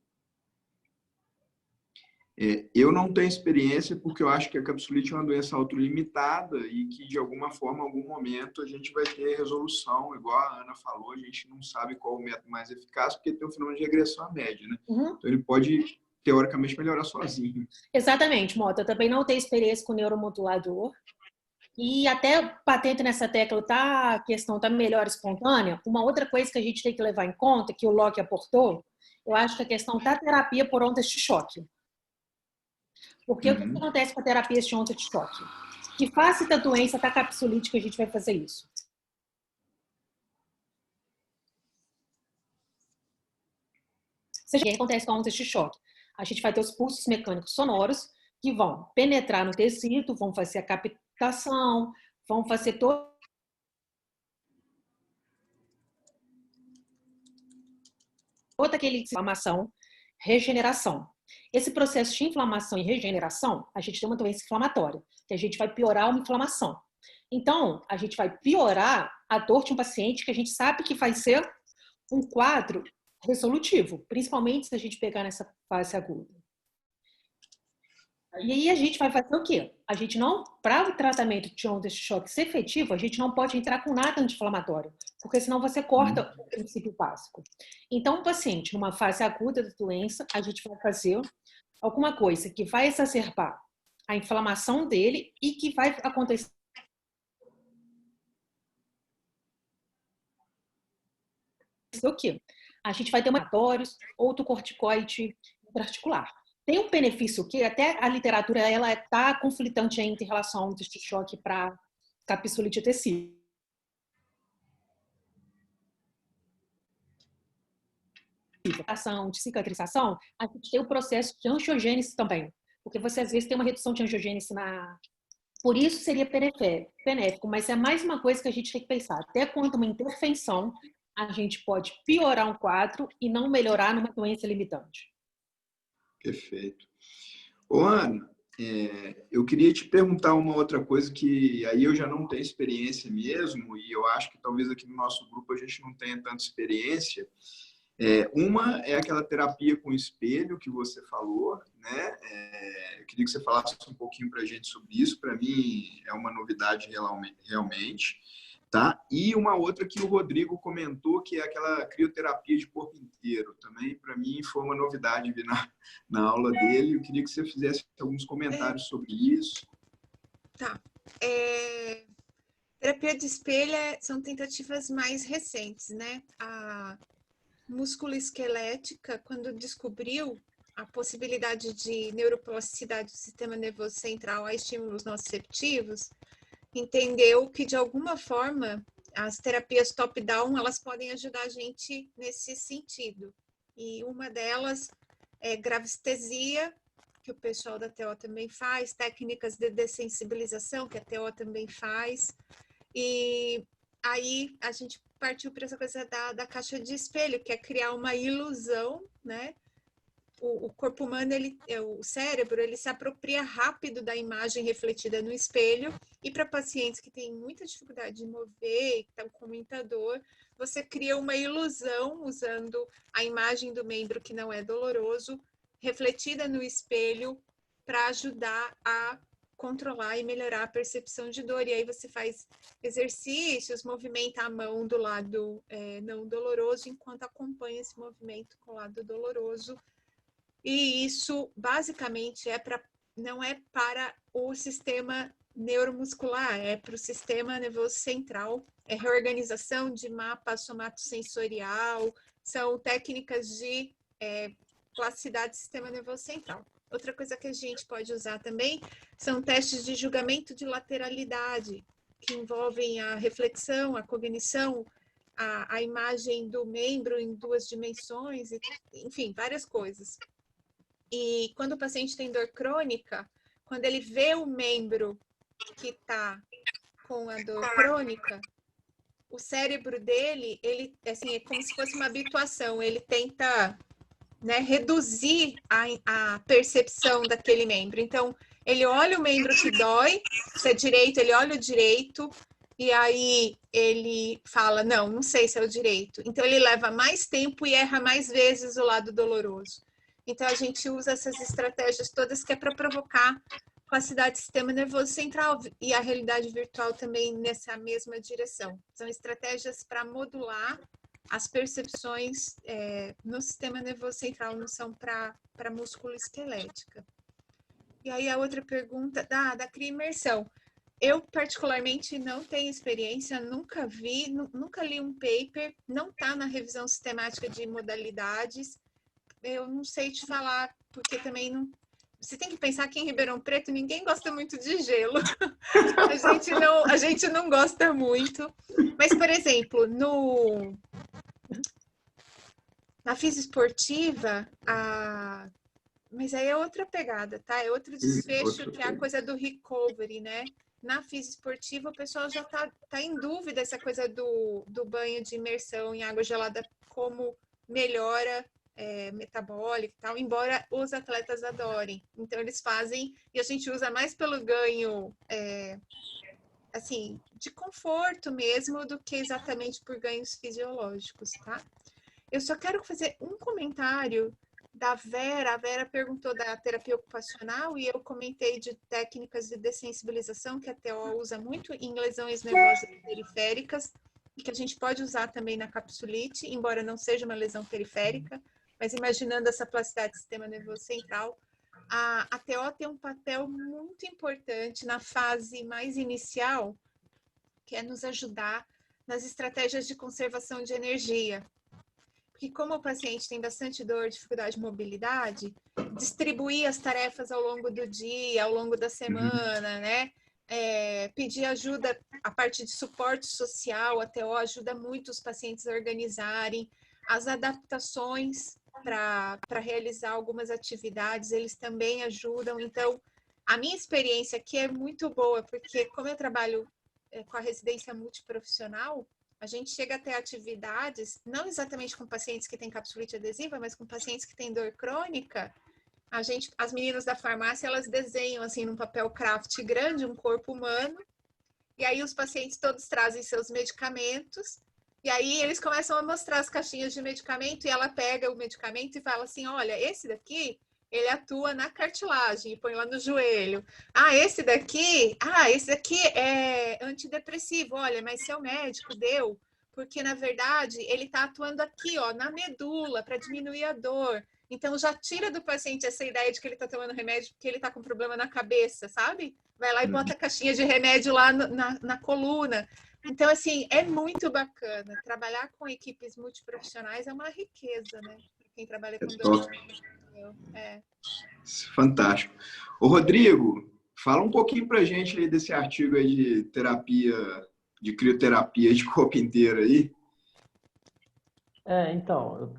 Eu não tenho experiência porque eu acho que a capsulite é uma doença autolimitada e que, de alguma forma, em algum momento, a gente vai ter resolução. Igual a Ana falou, a gente não sabe qual o método mais eficaz porque tem um fenômeno de regressão à média, né? Uhum. Então, ele pode, teoricamente, melhorar sozinho. Exatamente, Mota. Eu também não tenho experiência com neuromodulador. E até batendo nessa tecla, a questão tá melhor espontânea. Uma outra coisa que a gente tem que levar em conta, que o Locke aportou, eu acho que a questão da terapia por ondas de choque. Porque o que acontece com a terapia de onda de choque? Que fase da doença da capsulite que a gente vai fazer isso? O que acontece com a onda de choque? A gente vai ter os pulsos mecânicos sonoros que vão penetrar no tecido, vão fazer a captação, vão fazer toda aquela inflamação, regeneração. Esse processo de inflamação e regeneração, a gente tem uma doença inflamatória, que a gente vai piorar uma inflamação. Então, a gente vai piorar a dor de um paciente que a gente sabe que vai ser um quadro resolutivo, principalmente se a gente pegar nessa fase aguda. E aí a gente vai fazer o quê? A gente não, para o tratamento de ondas de choque ser efetivo, a gente não pode entrar com nada anti-inflamatório, porque senão você corta o princípio básico. Então, o paciente, numa fase aguda da doença, a gente vai fazer alguma coisa que vai exacerbar a inflamação dele e que vai acontecer o quê? A gente vai ter inflamatórios, outro corticoide particular. Tem um benefício que até a literatura ela está conflitante ainda em relação ao ondas de choque para capsulite adesiva. De cicatrização, a gente tem o processo de angiogênese também, porque você às vezes tem uma redução de angiogênese na... Por isso seria benéfico, mas é mais uma coisa que a gente tem que pensar. Até quando uma intervenção, a gente pode piorar um quadro e não melhorar numa doença limitante. Perfeito. Ô, Ana, eu queria te perguntar uma outra coisa que aí eu já não tenho experiência mesmo e eu acho que talvez aqui no nosso grupo a gente não tenha tanta experiência. Uma é aquela terapia com espelho que você falou, né? Eu queria que você falasse um pouquinho para a gente sobre isso. Para mim é uma novidade realmente, tá? E uma outra que o Rodrigo comentou, que é aquela crioterapia de corpo inteiro. Também, para mim, foi uma novidade vir na aula dele. Eu queria que você fizesse alguns comentários sobre isso. Tá. Terapia de espelho são tentativas mais recentes, né? A musculoesquelética, quando descobriu a possibilidade de neuroplasticidade do sistema nervoso central a estímulos nociceptivos, entendeu que, de alguma forma, as terapias top-down, elas podem ajudar a gente nesse sentido. E uma delas é gravestesia, que o pessoal da TO também faz, técnicas de dessensibilização, que a TO também faz. E aí a gente partiu para essa coisa da caixa de espelho, que é criar uma ilusão, né? O corpo humano, o cérebro, ele se apropria rápido da imagem refletida no espelho, e para pacientes que têm muita dificuldade de mover, que estão com muita dor, você cria uma ilusão usando a imagem do membro que não é doloroso, refletida no espelho, para ajudar a controlar e melhorar a percepção de dor. E aí você faz exercícios, movimenta a mão do lado não doloroso, enquanto acompanha esse movimento com o lado doloroso. E isso, basicamente, não é para o sistema neuromuscular, é para o sistema nervoso central, é reorganização de mapa somatosensorial, são técnicas de plasticidade do sistema nervoso central. Outra coisa que a gente pode usar também são testes de julgamento de lateralidade, que envolvem a reflexão, a cognição, a imagem do membro em 2 dimensões, enfim, várias coisas. E quando o paciente tem dor crônica, quando ele vê o membro que está com a dor crônica, o cérebro dele, ele assim, é como se fosse uma habituação, ele tenta, né, reduzir a percepção daquele membro. Então, ele olha o membro que dói, se é direito, ele olha o direito, e aí ele fala, não sei se é o direito. Então, ele leva mais tempo e erra mais vezes o lado doloroso. Então, a gente usa essas estratégias todas que é para provocar capacidade do sistema nervoso central, e a realidade virtual também nessa mesma direção. São estratégias para modular as percepções no sistema nervoso central, não são para músculo esquelética. E aí a outra pergunta da crioimersão. Eu, particularmente, não tenho experiência, nunca vi, nunca li um paper, não está na revisão sistemática de modalidades. Eu não sei te falar, porque também não... Você tem que pensar que em Ribeirão Preto ninguém gosta muito de gelo. A gente não gosta muito. Mas, por exemplo, na fisioesportiva, mas aí é outra pegada, tá? É outro desfecho, que é a coisa do recovery, né? Na fisioesportiva, o pessoal já tá em dúvida essa coisa do banho de imersão em água gelada, como melhora metabólico e tal, embora os atletas adorem. Então, eles fazem, e a gente usa mais pelo ganho, assim, de conforto mesmo, do que exatamente por ganhos fisiológicos, tá? Eu só quero fazer um comentário da Vera. A Vera perguntou da terapia ocupacional e eu comentei de técnicas de dessensibilização que a TO usa muito em lesões nervosas periféricas e que a gente pode usar também na capsulite, embora não seja uma lesão periférica, mas imaginando essa plasticidade do sistema nervoso central, a TO tem um papel muito importante na fase mais inicial, que é nos ajudar nas estratégias de conservação de energia. Porque como o paciente tem bastante dor, dificuldade de mobilidade, distribuir as tarefas ao longo do dia, ao longo da semana, né? Pedir ajuda, a parte de suporte social, a TO ajuda muito os pacientes a organizarem. As adaptações para realizar algumas atividades, eles também ajudam. Então, a minha experiência aqui é muito boa, porque como eu trabalho com a residência multiprofissional, a gente chega a ter atividades, não exatamente com pacientes que têm capsulite adesiva, mas com pacientes que têm dor crônica. As meninas da farmácia, elas desenham assim num papel craft grande um corpo humano, e aí os pacientes todos trazem seus medicamentos, e aí eles começam a mostrar as caixinhas de medicamento, e ela pega o medicamento e fala assim, olha, esse daqui, ele atua na cartilagem, e põe lá no joelho. Esse daqui é antidepressivo, olha, mas seu médico deu, porque na verdade ele está atuando aqui, ó, na medula, para diminuir a dor. Então já tira do paciente essa ideia de que ele está tomando remédio porque ele está com problema na cabeça, sabe? Vai lá e bota a caixinha de remédio lá na coluna. Então, assim, é muito bacana. Trabalhar com equipes multiprofissionais é uma riqueza, né? Para quem trabalha com dor. Fantástico. Ô, Rodrigo, fala um pouquinho pra gente aí desse artigo aí de terapia, de crioterapia de corpo inteiro aí. Então, eu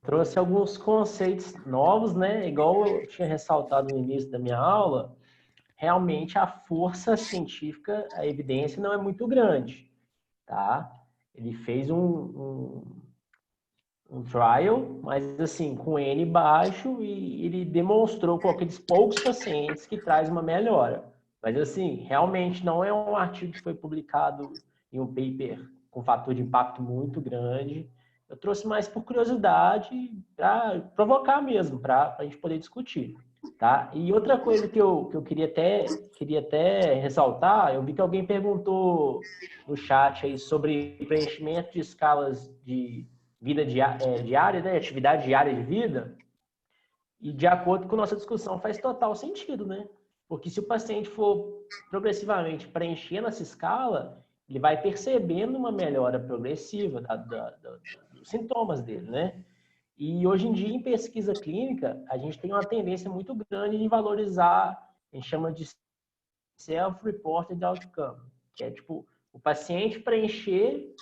trouxe alguns conceitos novos, né? Igual eu tinha ressaltado no início da minha aula, realmente a força científica, a evidência não é muito grande, tá? Ele fez um trial, mas assim, com N baixo, e ele demonstrou com aqueles poucos pacientes que traz uma melhora. Mas assim, realmente não é um artigo que foi publicado em um paper com fator de impacto muito grande. Eu trouxe mais por curiosidade, para provocar mesmo, para a gente poder discutir. Tá? E outra coisa que eu queria até ressaltar, eu vi que alguém perguntou no chat aí sobre preenchimento de escalas de vida diária, né? Atividade diária de vida, e de acordo com nossa discussão faz total sentido, né? Porque se o paciente for progressivamente preenchendo essa escala, ele vai percebendo uma melhora progressiva dos sintomas dele, né? E hoje em dia, em pesquisa clínica, a gente tem uma tendência muito grande de valorizar, a gente chama de self-reported outcome, que é tipo o paciente preencher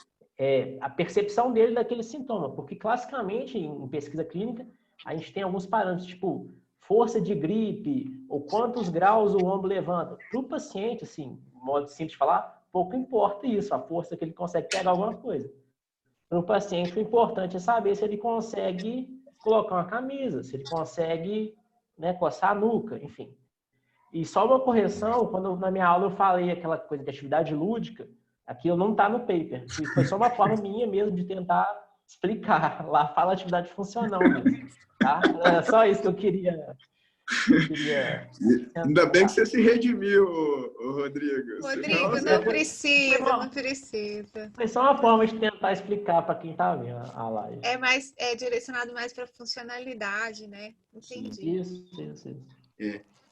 a percepção dele daquele sintoma, porque classicamente em pesquisa clínica a gente tem alguns parâmetros, tipo força de gripe, ou quantos graus o ombro levanta. Para o paciente, assim, de modo simples de falar, pouco importa isso, a força que ele consegue pegar alguma coisa. Para o paciente, o importante é saber se ele consegue colocar uma camisa, se ele consegue, né, coçar a nuca, enfim. E só uma correção, quando na minha aula eu falei aquela coisa de atividade lúdica, aquilo não está no paper. Foi só uma forma minha mesmo de tentar explicar. Lá fala atividade funcional mesmo. Tá? Era só isso que eu queria Ainda bem que você se redimiu, Rodrigo. Rodrigo, não precisa, não precisa. Foi só uma forma de tentar explicar para quem está vendo a live. É direcionado mais para funcionalidade, né? Entendi. Isso.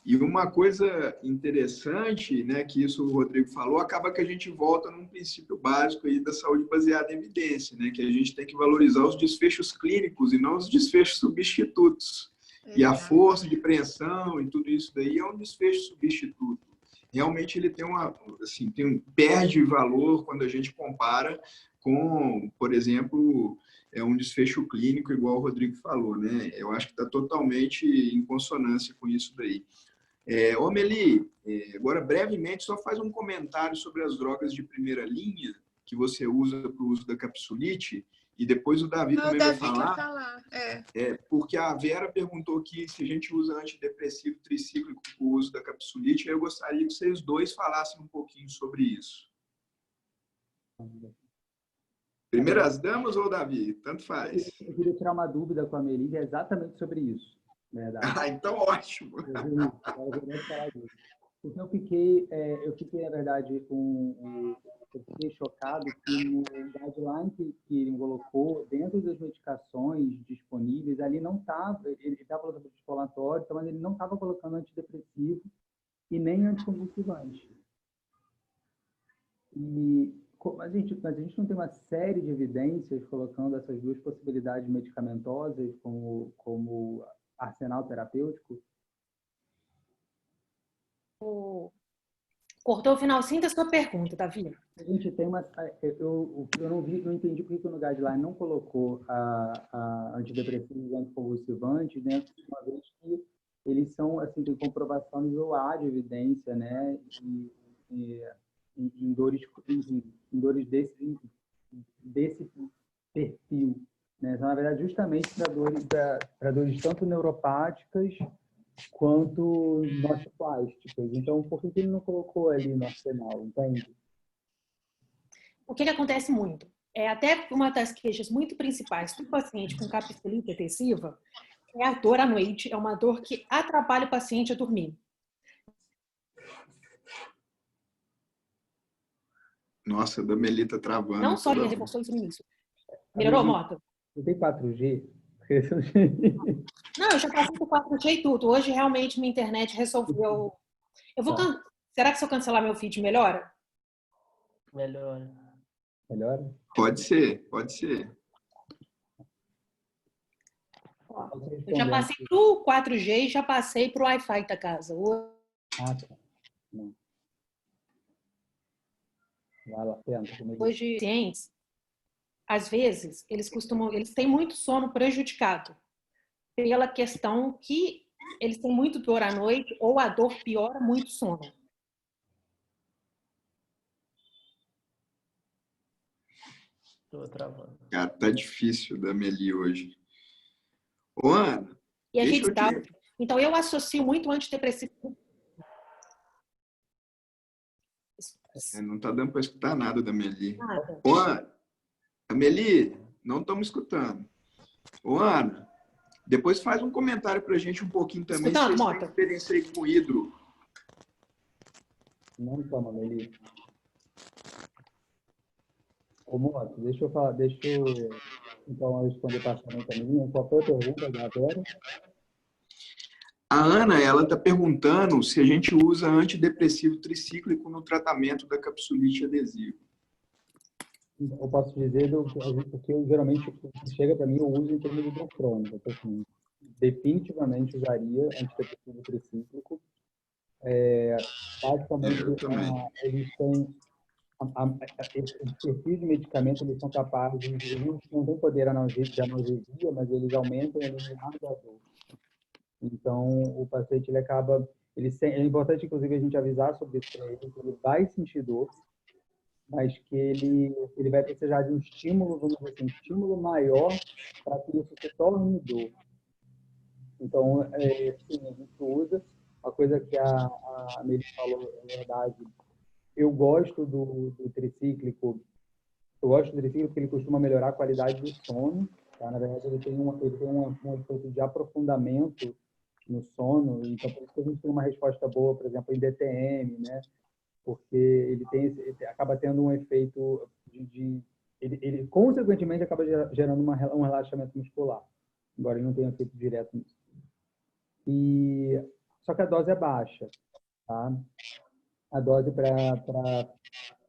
E uma coisa interessante, né, que isso o Rodrigo falou, acaba que a gente volta num princípio básico aí da saúde baseada em evidência, né, que a gente tem que valorizar os desfechos clínicos e não os desfechos substitutos. E a força de preensão e tudo isso daí é um desfecho substituto. Realmente ele tem perde valor quando a gente compara com, por exemplo, um desfecho clínico igual o Rodrigo falou, né? Eu acho que está totalmente em consonância com isso daí. Meli, agora brevemente só faz um comentário sobre as drogas de primeira linha que você usa para o uso da capsulite. E depois o Davi também vai falar. Porque a Vera perguntou aqui se a gente usa antidepressivo tricíclico para o uso da capsulite. Eu gostaria que vocês dois falassem um pouquinho sobre isso. Primeiras damas ou Davi? Tanto faz. Eu queria tirar uma dúvida com a Meli, é exatamente sobre isso. Verdade. Então ótimo. Porque eu fiquei, na verdade, eu fiquei chocado que no guideline que ele colocou, dentro das medicações disponíveis, ali não estava, ele estava colocando anti-inflamatório, mas ele não estava colocando antidepressivo e nem anticonvulsivante. Mas a gente não tem uma série de evidências colocando essas duas possibilidades medicamentosas como arsenal terapêutico? Cortou o finalzinho da sua pergunta, Davi. A gente tem eu não entendi por que no guideline não colocou a antidepressivos e anticonvulsivantes, né? Uma vez que eles são, assim, tem comprovação nível A de evidência, né? Em dores desse perfil, né? Então, na verdade, justamente para dores tanto neuropáticas quanto nociplásticas. Então, por que ele não colocou ali no arsenal, entende? O que acontece muito? Até uma das queixas muito principais do paciente com capsulite adesiva é a dor à noite. É uma dor que atrapalha o paciente a dormir. Nossa, a da Meli tá travando. Não só ele reforçou isso no início. Melhorou, Mota? Não tem 4G? Não, eu já passei por 4G e tudo. Hoje, realmente, minha internet resolveu... Será que se eu cancelar meu feed, melhora? Melhora. Melhora? Pode ser. Eu já passei pro 4G e já passei pro Wi-Fi da casa. Tá. Não. Vai lá, tenta. Hoje, pacientes, às vezes, eles têm muito sono prejudicado pela questão que eles têm muito dor à noite ou a dor piora muito o sono. Estou travando. Cara, tá difícil da Meli hoje. Ô, Ana, e a gente dá. Então, eu associo muito antidepressivo. Não tá dando para escutar nada da Meli. Ô, Ana, a Meli, não estamos escutando. Ô, Ana, depois faz um comentário pra gente um pouquinho também. Escutando, se Mota. Experiência aí com o hidro. Não toma, Meli. Ô, Mota, deixa eu então responder parcialmente a mim. Qual foi a pergunta da Vera? A Ana, ela está perguntando se a gente usa antidepressivo tricíclico no tratamento da capsulite adesiva. Eu posso dizer porque eu geralmente chega para mim, eu uso em termos de dor crônica. Então, assim, definitivamente usaria antidepressivo tricíclico. Basicamente, eles têm esse perfil de medicamento, eles são capazes, eles não têm poder de analgesia, mas eles aumentam o limiar da dor. Então, o paciente, ele acaba... é importante, inclusive, a gente avisar sobre isso para ele, que ele vai sentir dor, mas que ele vai precisar de um estímulo, vamos dizer assim, um estímulo maior para que isso se torne dor. Então, sim, a gente usa. A coisa que a Meli falou é verdade. Eu gosto do tricíclico. Eu gosto do tricíclico porque ele costuma melhorar a qualidade do sono. Tá? Na verdade, ele tem um efeito de aprofundamento no sono. Então, por isso que a gente tem uma resposta boa, por exemplo, em DTM, né? Porque ele acaba tendo um efeito ele consequentemente acaba gerando um relaxamento muscular, embora ele não tenha efeito direto nisso. Só que a dose é baixa, tá? A dose para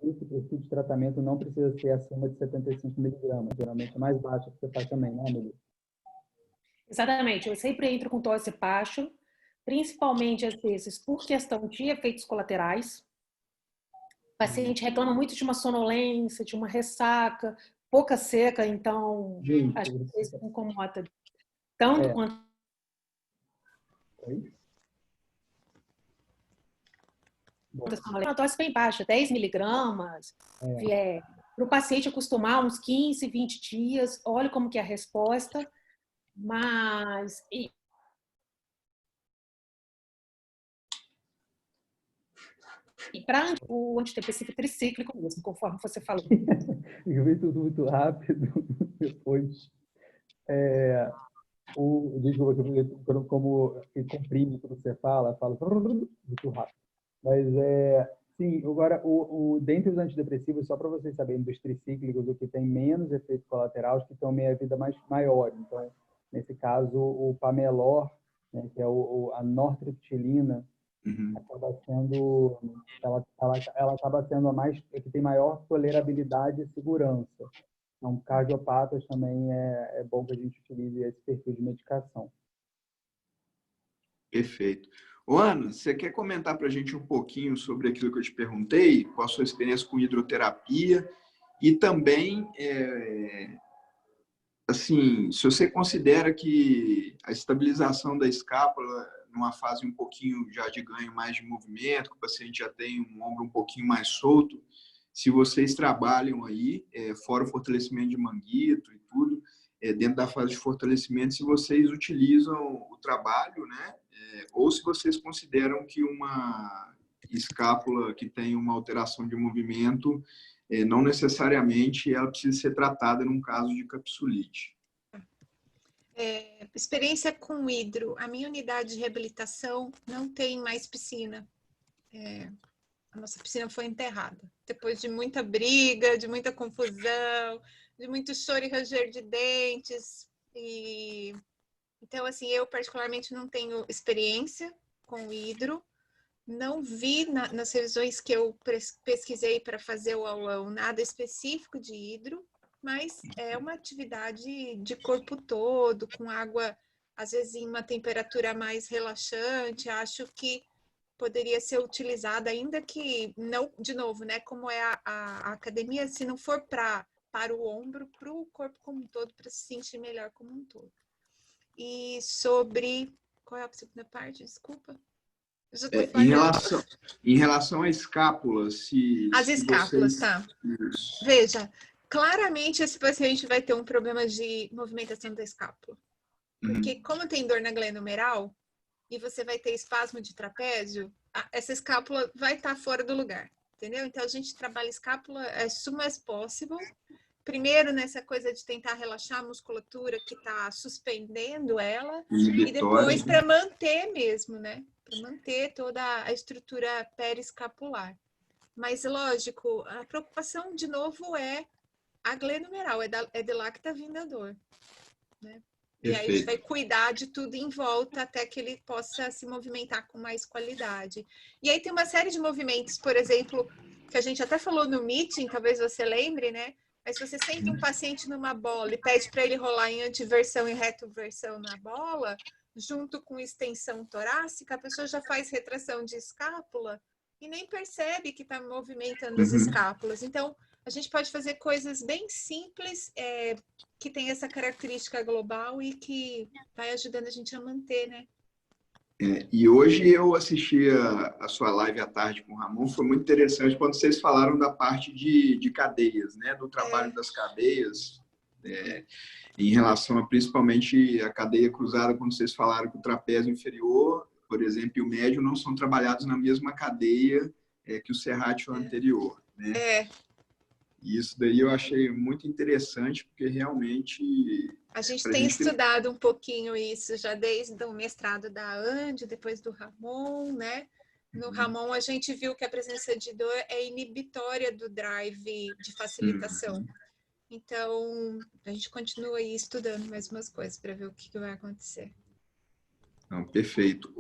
esse tipo de tratamento não precisa ser acima de 75 miligramas. Geralmente é mais baixa que você faz também, né, Amelie? Exatamente. Eu sempre entro com dose baixa, principalmente às vezes por questão de efeitos colaterais. O paciente reclama muito de uma sonolência, de uma ressaca, pouca seca, então acho que isso incomoda tanto quanto... Oi? Uma dose bem baixa, 10 miligramas, para o paciente acostumar uns 15, 20 dias, olha como que é a resposta, mas... E para o antidepressivo tricíclico mesmo, conforme você falou. Eu vi tudo muito rápido depois. Desculpa, como comprime tudo que você fala, falo muito rápido. Mas, sim, agora, dentre os antidepressivos, só para vocês saberem, dos tricíclicos, o que tem menos efeito colateral, os que estão meia-vida maior. Então, nesse caso, o Pamelor, né, que é a nortriptilina, acaba sendo, ela acaba sendo a que tem maior tolerabilidade e segurança. Então, cardiopatas também é bom que a gente utilize esse perfil de medicação. Perfeito. Ô, Ana, você quer comentar para a gente um pouquinho sobre aquilo que eu te perguntei, qual a sua experiência com hidroterapia e também, assim, se você considera que a estabilização da escápula numa fase um pouquinho já de ganho mais de movimento, que o paciente já tem um ombro um pouquinho mais solto, se vocês trabalham aí, fora o fortalecimento de manguito e tudo, dentro da fase de fortalecimento, se vocês utilizam o trabalho, né? Ou se vocês consideram que uma escápula que tem uma alteração de movimento, não necessariamente ela precisa ser tratada num caso de capsulite. Experiência com hidro. A minha unidade de reabilitação não tem mais piscina. A nossa piscina foi enterrada. Depois de muita briga, de muita confusão, de muito choro e ranger de dentes. Então, assim, eu particularmente não tenho experiência com hidro. Não vi nas revisões que eu pesquisei para fazer o aulão nada específico de hidro, mas é uma atividade de corpo todo, com água, às vezes em uma temperatura mais relaxante. Acho que poderia ser utilizada, ainda que não, de novo, né? Como é a academia, se não for para o ombro, para o corpo como um todo, para se sentir melhor como um todo. E sobre... Qual é a segunda parte? Desculpa. Em relação à escápula, as escápulas, tá. Veja, claramente esse paciente vai ter um problema de movimentação da escápula. Porque como tem dor na glenohumeral e você vai ter espasmo de trapézio, essa escápula vai estar fora do lugar, entendeu? Então a gente trabalha a escápula as soon as possible. Primeiro nessa coisa de tentar relaxar a musculatura que está suspendendo ela, e depois para manter mesmo, né? Para manter toda a estrutura periescapular. Mas, lógico, a preocupação, de novo, é a glenohumeral, é de lá que está vindo a dor. Né? E aí a gente vai cuidar de tudo em volta até que ele possa se movimentar com mais qualidade. E aí tem uma série de movimentos, por exemplo, que a gente até falou no meeting, talvez você lembre, né? Mas se você sente um paciente numa bola e pede para ele rolar em antiversão e retroversão na bola, junto com extensão torácica, a pessoa já faz retração de escápula e nem percebe que está movimentando as escápulas. Então, a gente pode fazer coisas bem simples, que tem essa característica global e que vai ajudando a gente a manter, né, E hoje eu assisti a sua live à tarde com o Ramon, foi muito interessante quando vocês falaram da parte de cadeias, né? Do trabalho das cadeias, em relação a principalmente a cadeia cruzada, quando vocês falaram que o trapézio inferior, por exemplo, e o médio não são trabalhados na mesma cadeia que o serrátil anterior, né? E isso daí eu achei muito interessante, porque realmente... A gente tem estudado um pouquinho isso já desde o mestrado da Andy, depois do Ramon, né? No Ramon a gente viu que a presença de dor é inibitória do drive de facilitação. Então, a gente continua aí estudando mais umas coisas para ver o que vai acontecer. Não, perfeito.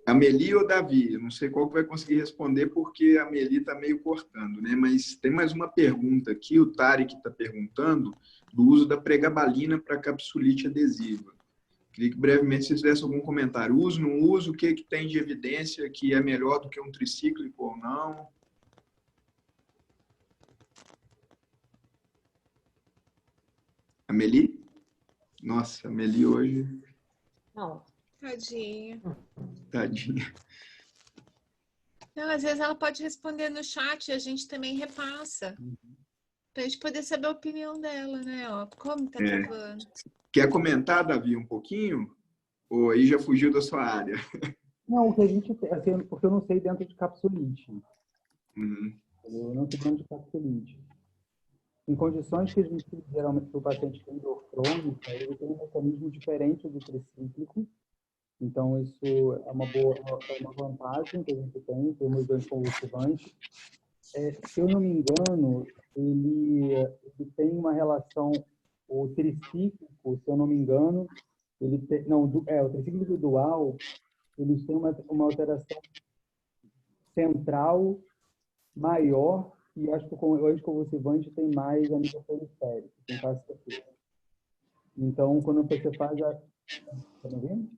A Meli ou Davi? Eu não sei qual que vai conseguir responder, porque a Meli está meio cortando, né? Mas tem mais uma pergunta aqui, o Tarek está perguntando do uso da pregabalina para capsulite adesiva. Queria que brevemente vocês fizessem algum comentário. Uso, não uso? O que tem de evidência que é melhor do que um tricíclico ou não? A Meli? Nossa, a Meli hoje... Não. Tadinha. Tadinha. Não, às vezes ela pode responder no chat e a gente também repassa. Para a gente poder saber a opinião dela, né? Ó, como tá travando. Quer comentar, Davi, um pouquinho? Ou aí já fugiu da sua área? Não, o que a gente... Assim, porque eu não sei dentro de capsulite. Eu não sei dentro de capsulite. Em condições que a gente, geralmente, o paciente tem dor crônica, ele tem um mecanismo diferente do tricíclico. Então, isso é uma vantagem que a gente tem em termos de anticonvulsivante. Se eu não me engano, ele tem uma relação, o tricíclico, se eu não me engano, o tricíclico dual, eles têm uma alteração central maior, e acho que o anticonvulsivante tem mais a nível periférico, tem certeza. Então, quando você faz a... Tá me ouvindo?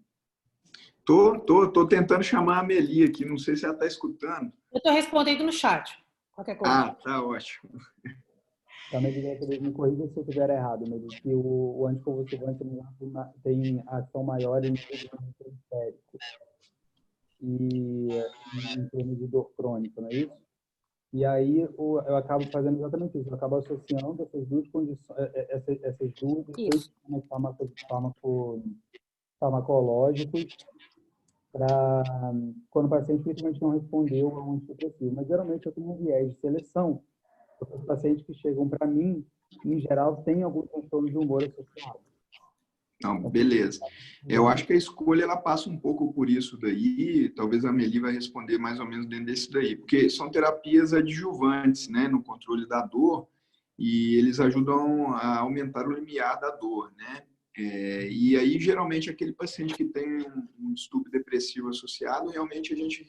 Tô tentando chamar a Meli aqui, não sei se ela está escutando. Eu estou respondendo no chat. Qualquer coisa. Tá ótimo. Tá, mas me corrija se eu estiver errado, mas que o anticonvulsivante tem ação maior em nível periférico e em termos de dor crônica, não é isso? E aí eu acabo fazendo exatamente isso, eu acabo associando essas duas condições, essas duas efeitos farmacológicos para quando o paciente principalmente não respondeu a um antidepressivo. Mas geralmente eu tenho um viés de seleção, porque os pacientes que chegam para mim, em geral, têm algum transtorno de humor associado. Não, beleza. Eu acho que a escolha ela passa um pouco por isso daí, talvez a Meli vai responder mais ou menos dentro desse daí, porque são terapias adjuvantes, né, no controle da dor, e eles ajudam a aumentar o limiar da dor, né? E aí, geralmente, aquele paciente que tem um distúrbio depressivo associado, realmente a gente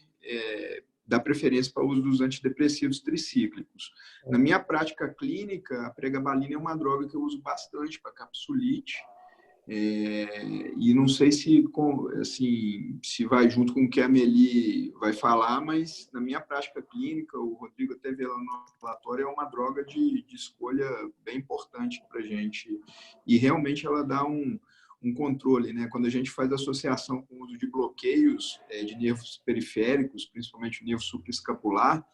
dá preferência para o uso dos antidepressivos tricíclicos. Na minha prática clínica, a pregabalina é uma droga que eu uso bastante para capsulite, e não sei se vai junto com o que a Meli vai falar, mas na minha prática clínica, o Rodrigo até vê lá no relatório, é uma droga de escolha bem importante para a gente. E realmente ela dá um controle, né? Quando a gente faz associação com o uso de bloqueios de nervos periféricos, principalmente o nervo supraescapular,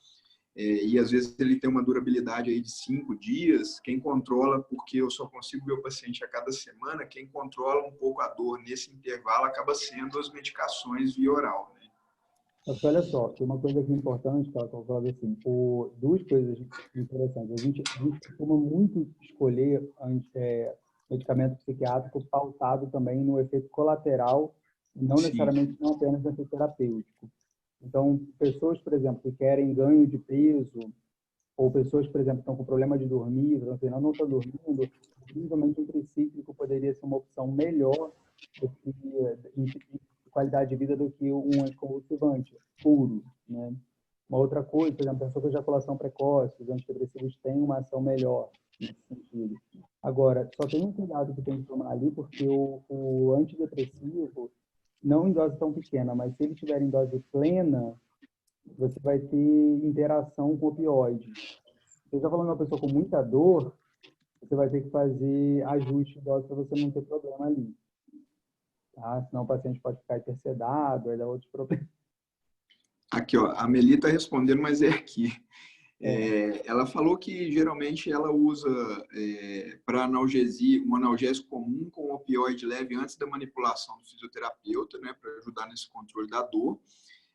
e às vezes ele tem uma durabilidade aí de 5 dias, quem controla, porque eu só consigo ver o paciente a cada semana, quem controla um pouco a dor nesse intervalo acaba sendo as medicações via oral, né? Mas olha só, tem uma coisa aqui importante, tá? Eu falo assim, duas coisas interessantes. A gente costuma muito escolher medicamento psiquiátrico pautado também no efeito colateral, e não necessariamente não apenas no efeito terapêutico. Então, pessoas, por exemplo, que querem ganho de peso, ou pessoas, por exemplo, que estão com problema de dormir, não estão dormindo, principalmente um tricíclico poderia ser uma opção melhor em qualidade de vida do que um anticonvulsivante puro, né? Uma outra coisa, por exemplo, pessoa com ejaculação precoce, os antidepressivos têm uma ação melhor nesse sentido. Agora, só tem um cuidado que tem que tomar ali, porque o antidepressivo, não em dose tão pequena, mas se ele estiver em dose plena, você vai ter interação com opioide. Se você está falando de uma pessoa com muita dor, você vai ter que fazer ajuste de dose para você não ter problema ali. tá? Senão o paciente pode ficar intercedado, aí dá outros problemas. Aqui, ó, a Meli está respondendo, mas é aqui. Ela falou que geralmente ela usa para analgesia, um analgésico comum com opioide leve antes da manipulação do fisioterapeuta, né, para ajudar nesse controle da dor.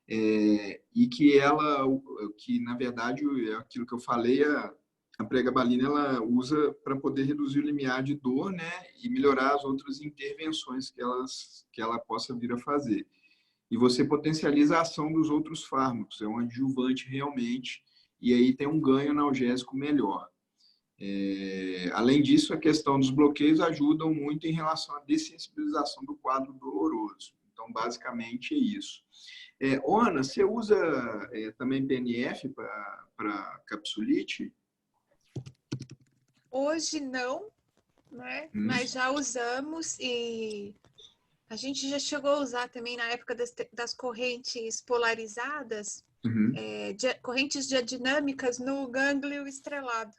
E que na verdade é aquilo que eu falei, a pregabalina ela usa para poder reduzir o limiar de dor, né, e melhorar as outras intervenções que ela possa vir a fazer. E você potencializa a ação dos outros fármacos, é um adjuvante realmente, e aí tem um ganho analgésico melhor. Além disso, a questão dos bloqueios ajudam muito em relação à dessensibilização do quadro doloroso. Então, basicamente, é isso. Ana, você usa também PNF para capsulite? Hoje não, né? Mas já usamos e a gente já chegou a usar também na época das correntes polarizadas, correntes diadinâmicas no gânglio estrelado.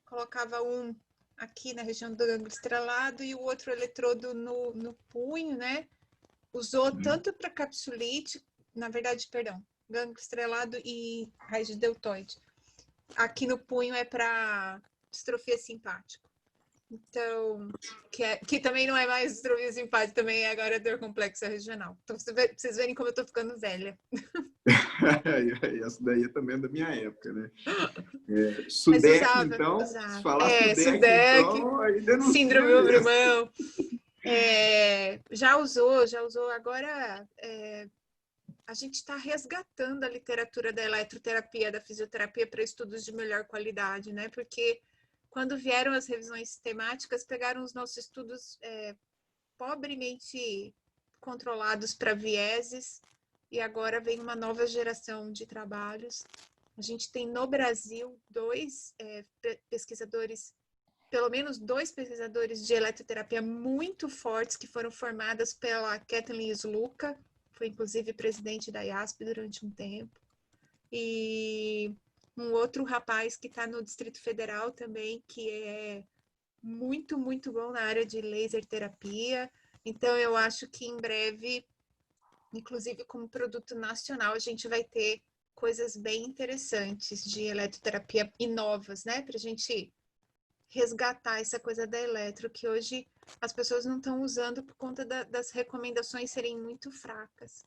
Colocava um aqui na região do gânglio estrelado e o outro eletrodo no punho, né? Usou tanto para capsulite, na verdade, perdão, gânglio estrelado e raiz de deltoide. Aqui no punho é para distrofia simpática. Então, que também não é mais distrofia simpática, também é agora dor complexa regional. Então, vocês verem como eu tô ficando velha. Essa daí é também da minha época, né? SUDEC, então, se falar SUDEC, então, aí denuncia. Síndrome obrimão. Já usou. Agora, a gente está resgatando a literatura da eletroterapia, da fisioterapia para estudos de melhor qualidade, né? Porque quando vieram as revisões sistemáticas, pegaram os nossos estudos pobremente controlados para vieses, e agora vem uma nova geração de trabalhos. A gente tem no Brasil pelo menos dois pesquisadores de eletroterapia muito fortes que foram formadas pela Kathleen Sluka, foi inclusive presidente da IASP durante um tempo, e um outro rapaz que está no Distrito Federal também, que é muito, muito bom na área de laser terapia. Então, eu acho que em breve, inclusive como produto nacional, a gente vai ter coisas bem interessantes de eletroterapia e novas, né? Para a gente resgatar essa coisa da eletro, que hoje as pessoas não estão usando por conta das recomendações serem muito fracas.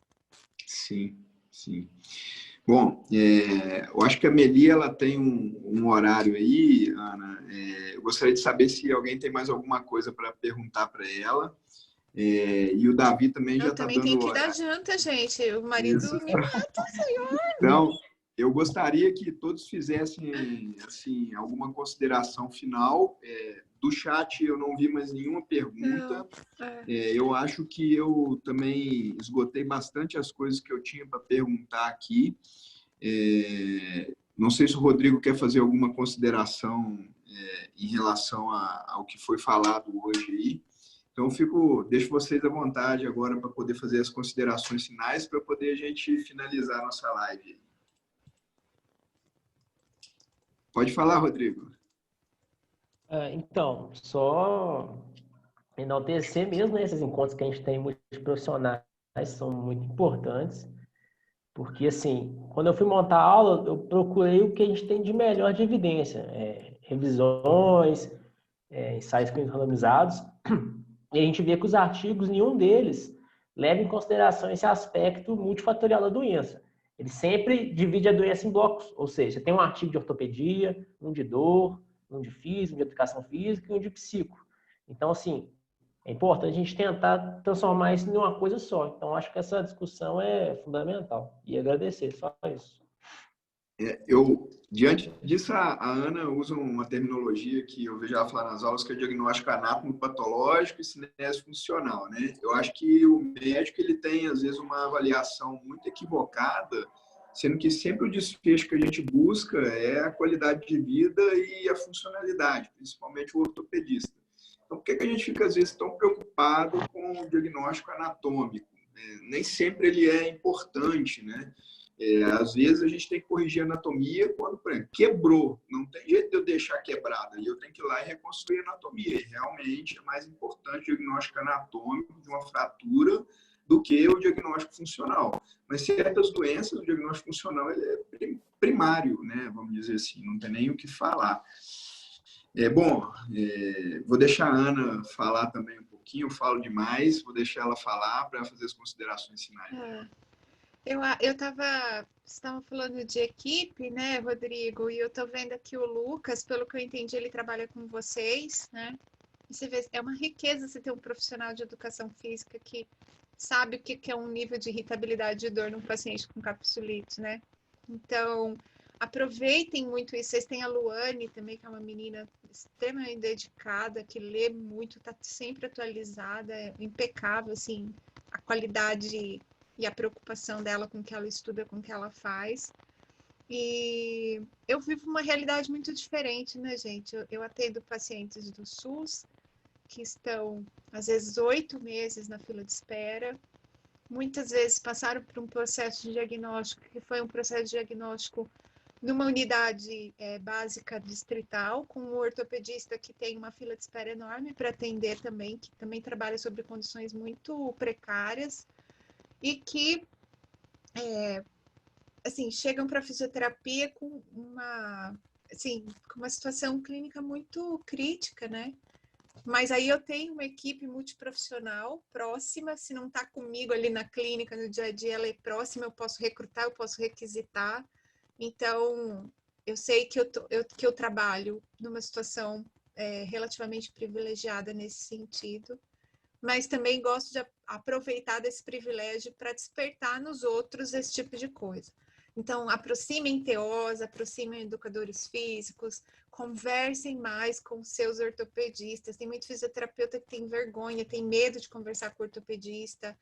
Sim, sim. Bom, eu acho que a Meli ela tem um horário aí, Ana. Eu gostaria de saber se alguém tem mais alguma coisa para perguntar para ela. E o Davi também já está dando... Eu também tenho que dar janta, gente. O marido me mata, senhor. Então, eu gostaria que todos fizessem assim, alguma consideração final. Do chat eu não vi mais nenhuma pergunta. Eu acho que eu também esgotei bastante as coisas que eu tinha para perguntar aqui. Não sei se o Rodrigo quer fazer alguma consideração em relação ao que foi falado hoje aí. Então, deixo vocês à vontade agora para poder fazer as considerações finais, para poder a gente finalizar a nossa live. Pode falar, Rodrigo. Então, só enaltecer mesmo, né, esses encontros que a gente tem multiprofissionais são muito importantes, porque, assim, quando eu fui montar a aula, eu procurei o que a gente tem de melhor de evidência, revisões, ensaios randomizados, e a gente vê que os artigos, nenhum deles leva em consideração esse aspecto multifatorial da doença. Ele sempre divide a doença em blocos, ou seja, tem um artigo de ortopedia, um de dor, um de físico, um de educação física e um de psico. Então, assim, é importante a gente tentar transformar isso em uma coisa só. Então, acho que essa discussão é fundamental. E agradecer, só isso. Diante disso, a Ana usa uma terminologia que eu vejo ela falar nas aulas, que é diagnóstico anátomo-patológico e cinese funcional, né? Eu acho que o médico ele tem, às vezes, uma avaliação muito equivocada, sendo que sempre o desfecho que a gente busca é a qualidade de vida e a funcionalidade, principalmente o ortopedista. Então, por que a gente fica, às vezes, tão preocupado com o diagnóstico anatômico? Nem sempre ele é importante, né? Às vezes a gente tem que corrigir a anatomia quando, por exemplo, quebrou. Não tem jeito de eu deixar quebrada. E eu tenho que ir lá e reconstruir a anatomia. E realmente é mais importante o diagnóstico anatômico de uma fratura do que o diagnóstico funcional. Mas certas doenças, o diagnóstico funcional ele é primário, né? Vamos dizer assim, não tem nem o que falar. Vou deixar a Ana falar também um pouquinho, eu falo demais, vou deixar ela falar para fazer as considerações finais. Estava falando de equipe, né, Rodrigo? E eu tô vendo aqui o Lucas, pelo que eu entendi, ele trabalha com vocês, né? E você vê, é uma riqueza você ter um profissional de educação física que sabe o que é um nível de irritabilidade de dor num paciente com capsulite, né? Então, aproveitem muito isso. Vocês têm a Luane também, que é uma menina extremamente dedicada, que lê muito, está sempre atualizada, é impecável, assim, a qualidade e a preocupação dela com o que ela estuda, com o que ela faz. E eu vivo uma realidade muito diferente, né, gente? Eu atendo pacientes do SUS que estão, às vezes, 8 meses na fila de espera. Muitas vezes passaram por um processo de diagnóstico, que foi um processo de diagnóstico numa unidade básica distrital, com um ortopedista que tem uma fila de espera enorme para atender também, que também trabalha sobre condições muito precárias, e que assim, chegam para a fisioterapia com uma situação clínica muito crítica, né? Mas aí eu tenho uma equipe multiprofissional próxima, se não está comigo ali na clínica, no dia a dia, ela é próxima, eu posso recrutar, eu posso requisitar. Então, eu sei que eu trabalho numa situação relativamente privilegiada nesse sentido, mas também gosto de aproveitar desse privilégio para despertar nos outros esse tipo de coisa. Então, aproximem TOs, aproximem educadores físicos, conversem mais com seus ortopedistas. Tem muito fisioterapeuta que tem vergonha, tem medo de conversar com o ortopedista.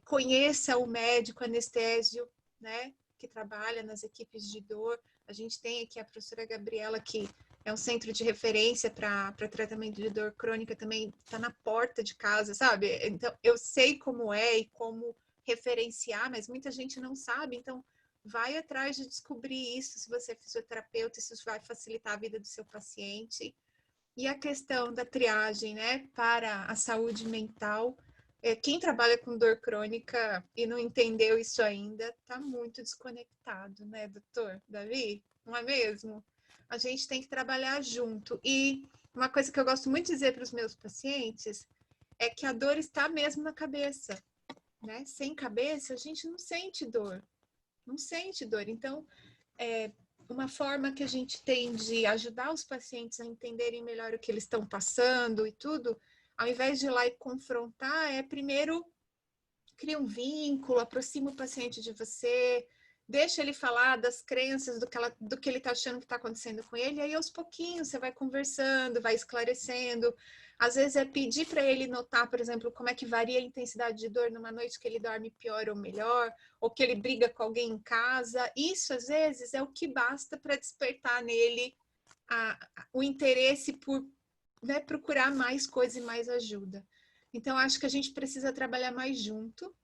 Conheça o médico anestésio, né, que trabalha nas equipes de dor. A gente tem aqui a professora Gabriela, que é um centro de referência para tratamento de dor crônica, também está na porta de casa, sabe? Então, eu sei como é e como referenciar, mas muita gente não sabe. Então, vai atrás de descobrir isso, se você é fisioterapeuta, isso vai facilitar a vida do seu paciente. E a questão da triagem, né, para a saúde mental, quem trabalha com dor crônica e não entendeu isso ainda, está muito desconectado, né, doutor Davi? Não é mesmo? A gente tem que trabalhar junto. E uma coisa que eu gosto muito de dizer para os meus pacientes é que a dor está mesmo na cabeça, né? Sem cabeça, a gente não sente dor. Não sente dor. Então, uma forma que a gente tem de ajudar os pacientes a entenderem melhor o que eles estão passando e tudo, ao invés de ir lá e confrontar, primeiro cria um vínculo, aproxima o paciente de você, deixa ele falar das crenças, do que ele está achando que está acontecendo com ele, e aí aos pouquinhos você vai conversando, vai esclarecendo. Às vezes é pedir para ele notar, por exemplo, como é que varia a intensidade de dor numa noite que ele dorme pior ou melhor, ou que ele briga com alguém em casa. Isso, às vezes, é o que basta para despertar nele o interesse por, né, procurar mais coisa e mais ajuda. Então, acho que a gente precisa trabalhar mais junto,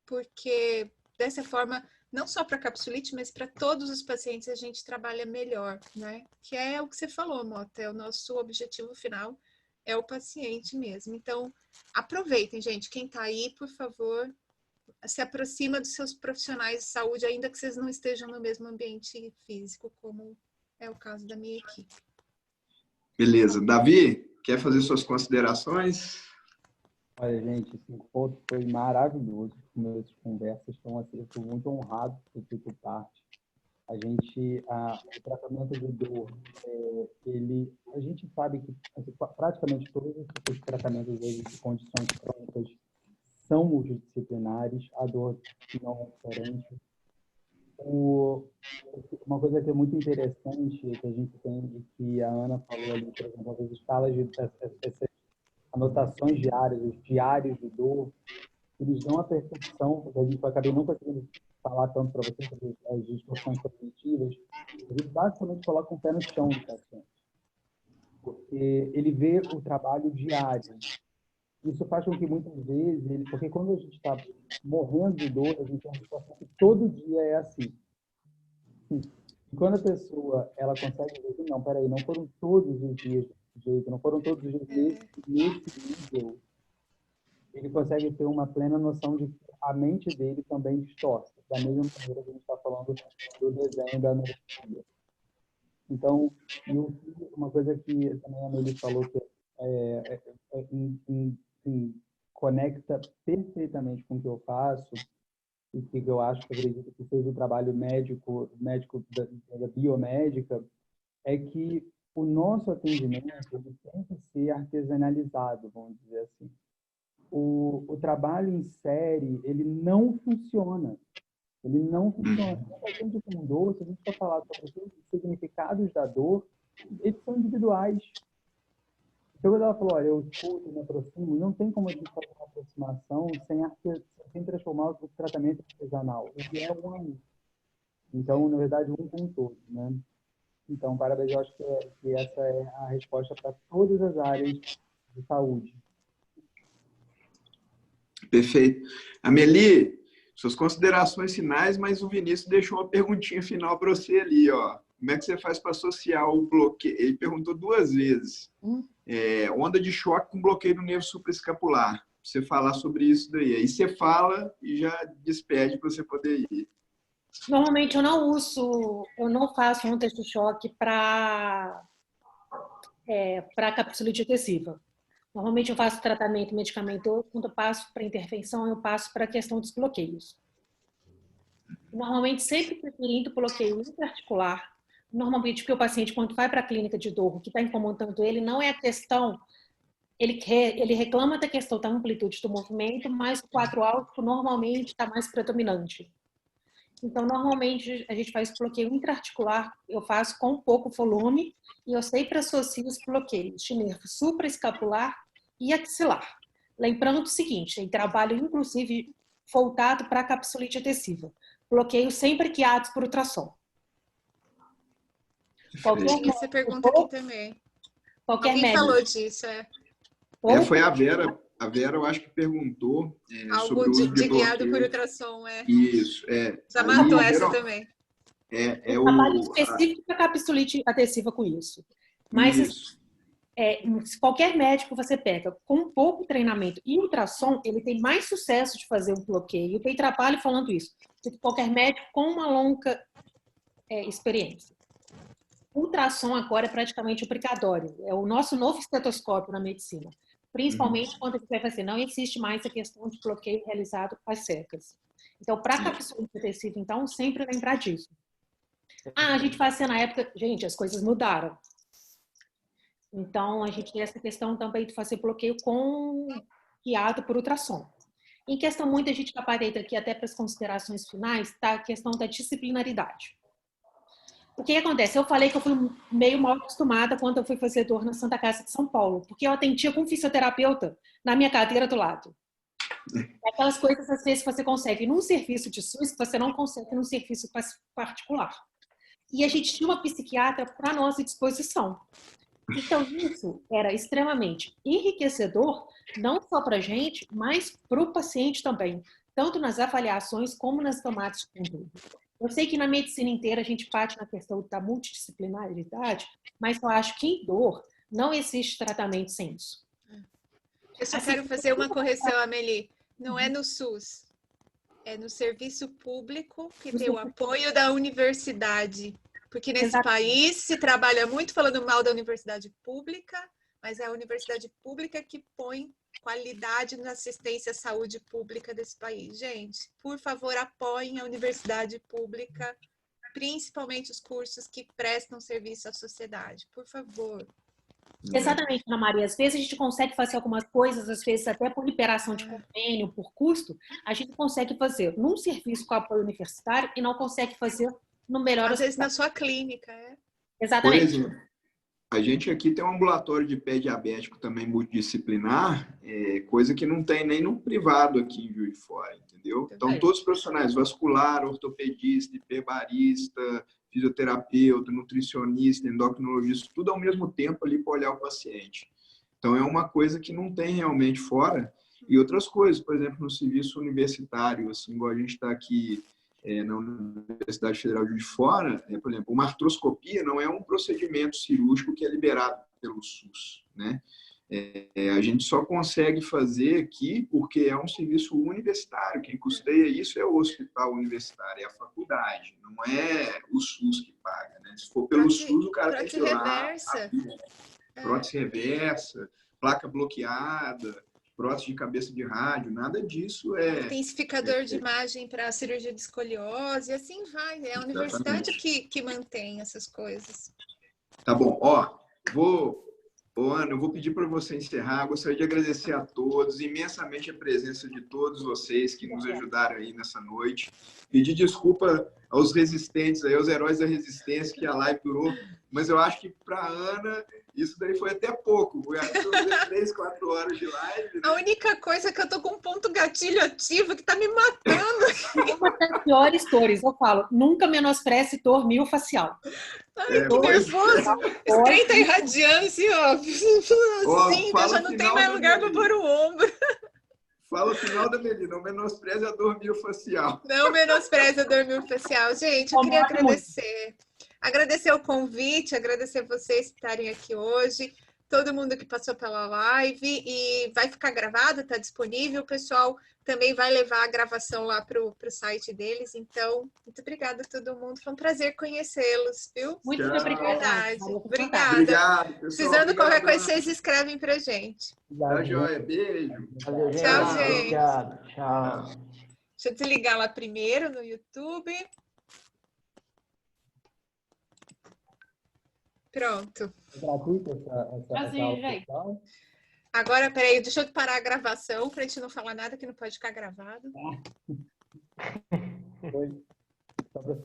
porque dessa forma, não só para capsulite, mas para todos os pacientes a gente trabalha melhor, né? Que é o que você falou, Mota, é o nosso objetivo final, é o paciente mesmo. Então, aproveitem, gente, quem está aí, por favor, se aproxima dos seus profissionais de saúde, ainda que vocês não estejam no mesmo ambiente físico, como é o caso da minha equipe. Beleza. Davi, quer fazer suas considerações? Olha, gente, esse ponto foi maravilhoso. As conversas estão assim, eu estou muito honrado por ter feito parte. O tratamento de dor, a gente sabe que assim, praticamente todos os tratamentos hoje de condições crônicas são multidisciplinares, a dor não é diferente. Uma coisa que é muito interessante que a gente tem, e que a Ana falou ali, por exemplo, as escalas essas anotações diárias, os diários de dor, eles dão a percepção, que a gente acabei não conseguindo falar tanto para vocês sobre as distorções cognitivas, a gente basicamente coloca um pé no chão do paciente, porque ele vê o trabalho diário. isso faz com que muitas vezes, porque quando a gente está morrendo de dor, a gente tem uma situação que todo dia é assim. E quando a pessoa ela consegue ver, não, peraí, não foram todos os dias desse jeito, não foram todos os dias nesse nível, ele consegue ter uma plena noção de que a mente dele também distorce, da mesma maneira que a gente está falando do desenho da anorexia. Então, uma coisa que também a Amélie falou que conecta perfeitamente com o que eu faço e que eu acho que acredito que seja o trabalho médico da biomédica, é que o nosso atendimento ele tem que ser artesanalizado, vamos dizer assim. O trabalho em série, ele não funciona. Ele não funciona. Quando a gente tem dor, se a gente for falar sobre os significados da dor, eles são individuais. Então, quando ela falou, olha, eu escuto, me aproximo, não tem como a gente fazer uma aproximação sem transformar o tratamento artesanal. Ele é um. Então, na verdade, um com todos, né? Então, parabéns, eu acho que essa é a resposta para todas as áreas de saúde. Perfeito. Amélie, suas considerações finais, mas o Vinícius deixou uma perguntinha final para você ali, ó. Como é que você faz para associar o bloqueio? Ele perguntou 2 vezes. Onda de choque com bloqueio do nervo supraescapular. Você falar sobre isso daí. Aí você fala e já despede para você poder ir. Normalmente eu não faço onda de choque para capsulite adesiva. Normalmente eu faço tratamento medicamentoso, quando eu passo para intervenção, eu passo para a questão dos bloqueios. Normalmente sempre preferindo bloqueio intraarticular. Normalmente porque o paciente, quando vai para a clínica de dor, o que está incomodando ele não é a questão, ele reclama da questão da amplitude do movimento, mas o quadro alto normalmente está mais predominante. Então, normalmente, a gente faz bloqueio intraarticular, eu faço com pouco volume, e eu sempre associo os bloqueios de nervo supraescapular e axilar. Lembrando o seguinte, em trabalho, inclusive, voltado para a capsulite adesiva. Bloqueio sempre guiados por ultrassom. Você pergunta aqui também. Alguém falou disso, foi a Vera. A Vera, eu acho que perguntou sobre o uso de guiado por ultrassom, Isso, Já matou essa também. Trabalho específico para capsulite adesiva com isso. Mas qualquer médico você pega com pouco treinamento e ultrassom, ele tem mais sucesso de fazer um bloqueio. Tem trabalho falando isso. De qualquer médico com uma longa experiência. Ultrassom agora é praticamente obrigatório. É o nosso novo estetoscópio na medicina. Principalmente quando a gente vai fazer, não existe mais a questão de bloqueio realizado às cegas. Então, para a capsulite adesiva, então, sempre lembrar disso. A gente fazia na época... Gente, as coisas mudaram. Então, a gente tem essa questão também de fazer bloqueio guiado por ultrassom. Em questão, muita gente que aparenta aqui, até para as considerações finais, está a questão da disciplinaridade. O que acontece? Eu falei que eu fui meio mal acostumada quando eu fui fazer dor na Santa Casa de São Paulo, porque eu atendia com um fisioterapeuta na minha cadeira do lado. Aquelas coisas, às vezes, você consegue num serviço de SUS que você não consegue num serviço particular. E a gente tinha uma psiquiatra para nossa disposição. Então, isso era extremamente enriquecedor, não só para a gente, mas para o paciente também, tanto nas avaliações como nas tomadas de conduta. Eu sei que na medicina inteira a gente parte na questão da multidisciplinaridade, mas eu acho que em dor não existe tratamento sem isso. Eu só quero fazer uma correção, Amélie. Não é no SUS, é no serviço público que tem o apoio da universidade. Porque nesse país se trabalha muito falando mal da universidade pública, mas é a universidade pública que põe qualidade na assistência à saúde pública desse país. Gente, por favor, apoiem a universidade pública, principalmente os cursos que prestam serviço à sociedade. Por favor. Exatamente, Ana Maria. Às vezes a gente consegue fazer algumas coisas, às vezes até por liberação de convênio, por custo, a gente consegue fazer num serviço com apoio universitário e não consegue fazer no melhor às vezes na sua clínica, Exatamente. Por exemplo, a gente aqui tem um ambulatório de pé diabético também multidisciplinar, coisa que não tem nem no privado aqui em Juiz de Fora, entendeu? Então, todos os profissionais, vascular, ortopedista, hiperbarista, fisioterapeuta, nutricionista, endocrinologista, tudo ao mesmo tempo ali para olhar o paciente. Então, é uma coisa que não tem realmente fora. E outras coisas, por exemplo, no serviço universitário, assim, igual a gente está aqui na Universidade Federal de Juiz de Fora, por exemplo, uma artroscopia não é um procedimento cirúrgico que é liberado pelo SUS, né? A gente só consegue fazer aqui porque é um serviço universitário. Quem custeia isso é o hospital universitário, é a faculdade, não é o SUS que paga, né? Se for pelo SUS, o cara tem que ir lá, prótese reversa, placa bloqueada, prótese de cabeça de rádio, nada disso intensificador de imagem para cirurgia de escoliose, e assim vai. É a universidade que mantém essas coisas. Tá bom, Ana, eu vou pedir para você encerrar. Gostaria de agradecer a todos, imensamente a presença de todos vocês que nos ajudaram aí nessa noite. Pedir desculpa aos resistentes, aí, aos heróis da resistência, que a live durou, mas eu acho que para a Ana isso daí foi até pouco. Foi 3, 4 horas de live. Né? A única coisa é que eu tô com um ponto gatilho ativo que tá me matando. Uma das piores dores, eu falo, nunca menospreze dor miofascial. Ai, que nervoso. Esse trem tá irradiando, assim, ó. Sim, eu já não tenho mais lugar para pôr o ombro. Fala o final da Melina, não menospreze a dor miofascial. Não menospreze a dor miofascial. Gente, eu queria agradecer. Agradecer o convite, agradecer vocês por estarem aqui hoje, todo mundo que passou pela live, e vai ficar gravado, está disponível, o pessoal também vai levar a gravação lá para o site deles, então, muito obrigada a todo mundo, foi um prazer conhecê-los, viu? Muito obrigada. Obrigada. Obrigado, pessoal. Precisando qualquer coisa, vocês escrevem para gente. Tá joia, beijo. Valeu, gente. Tchau, gente. Obrigado. Tchau. Deixa eu desligar lá primeiro no YouTube. Pronto. É gratuito essa aula, gente. Agora, peraí, deixa eu parar a gravação para a gente não falar nada que não pode ficar gravado. Foi. Só pra...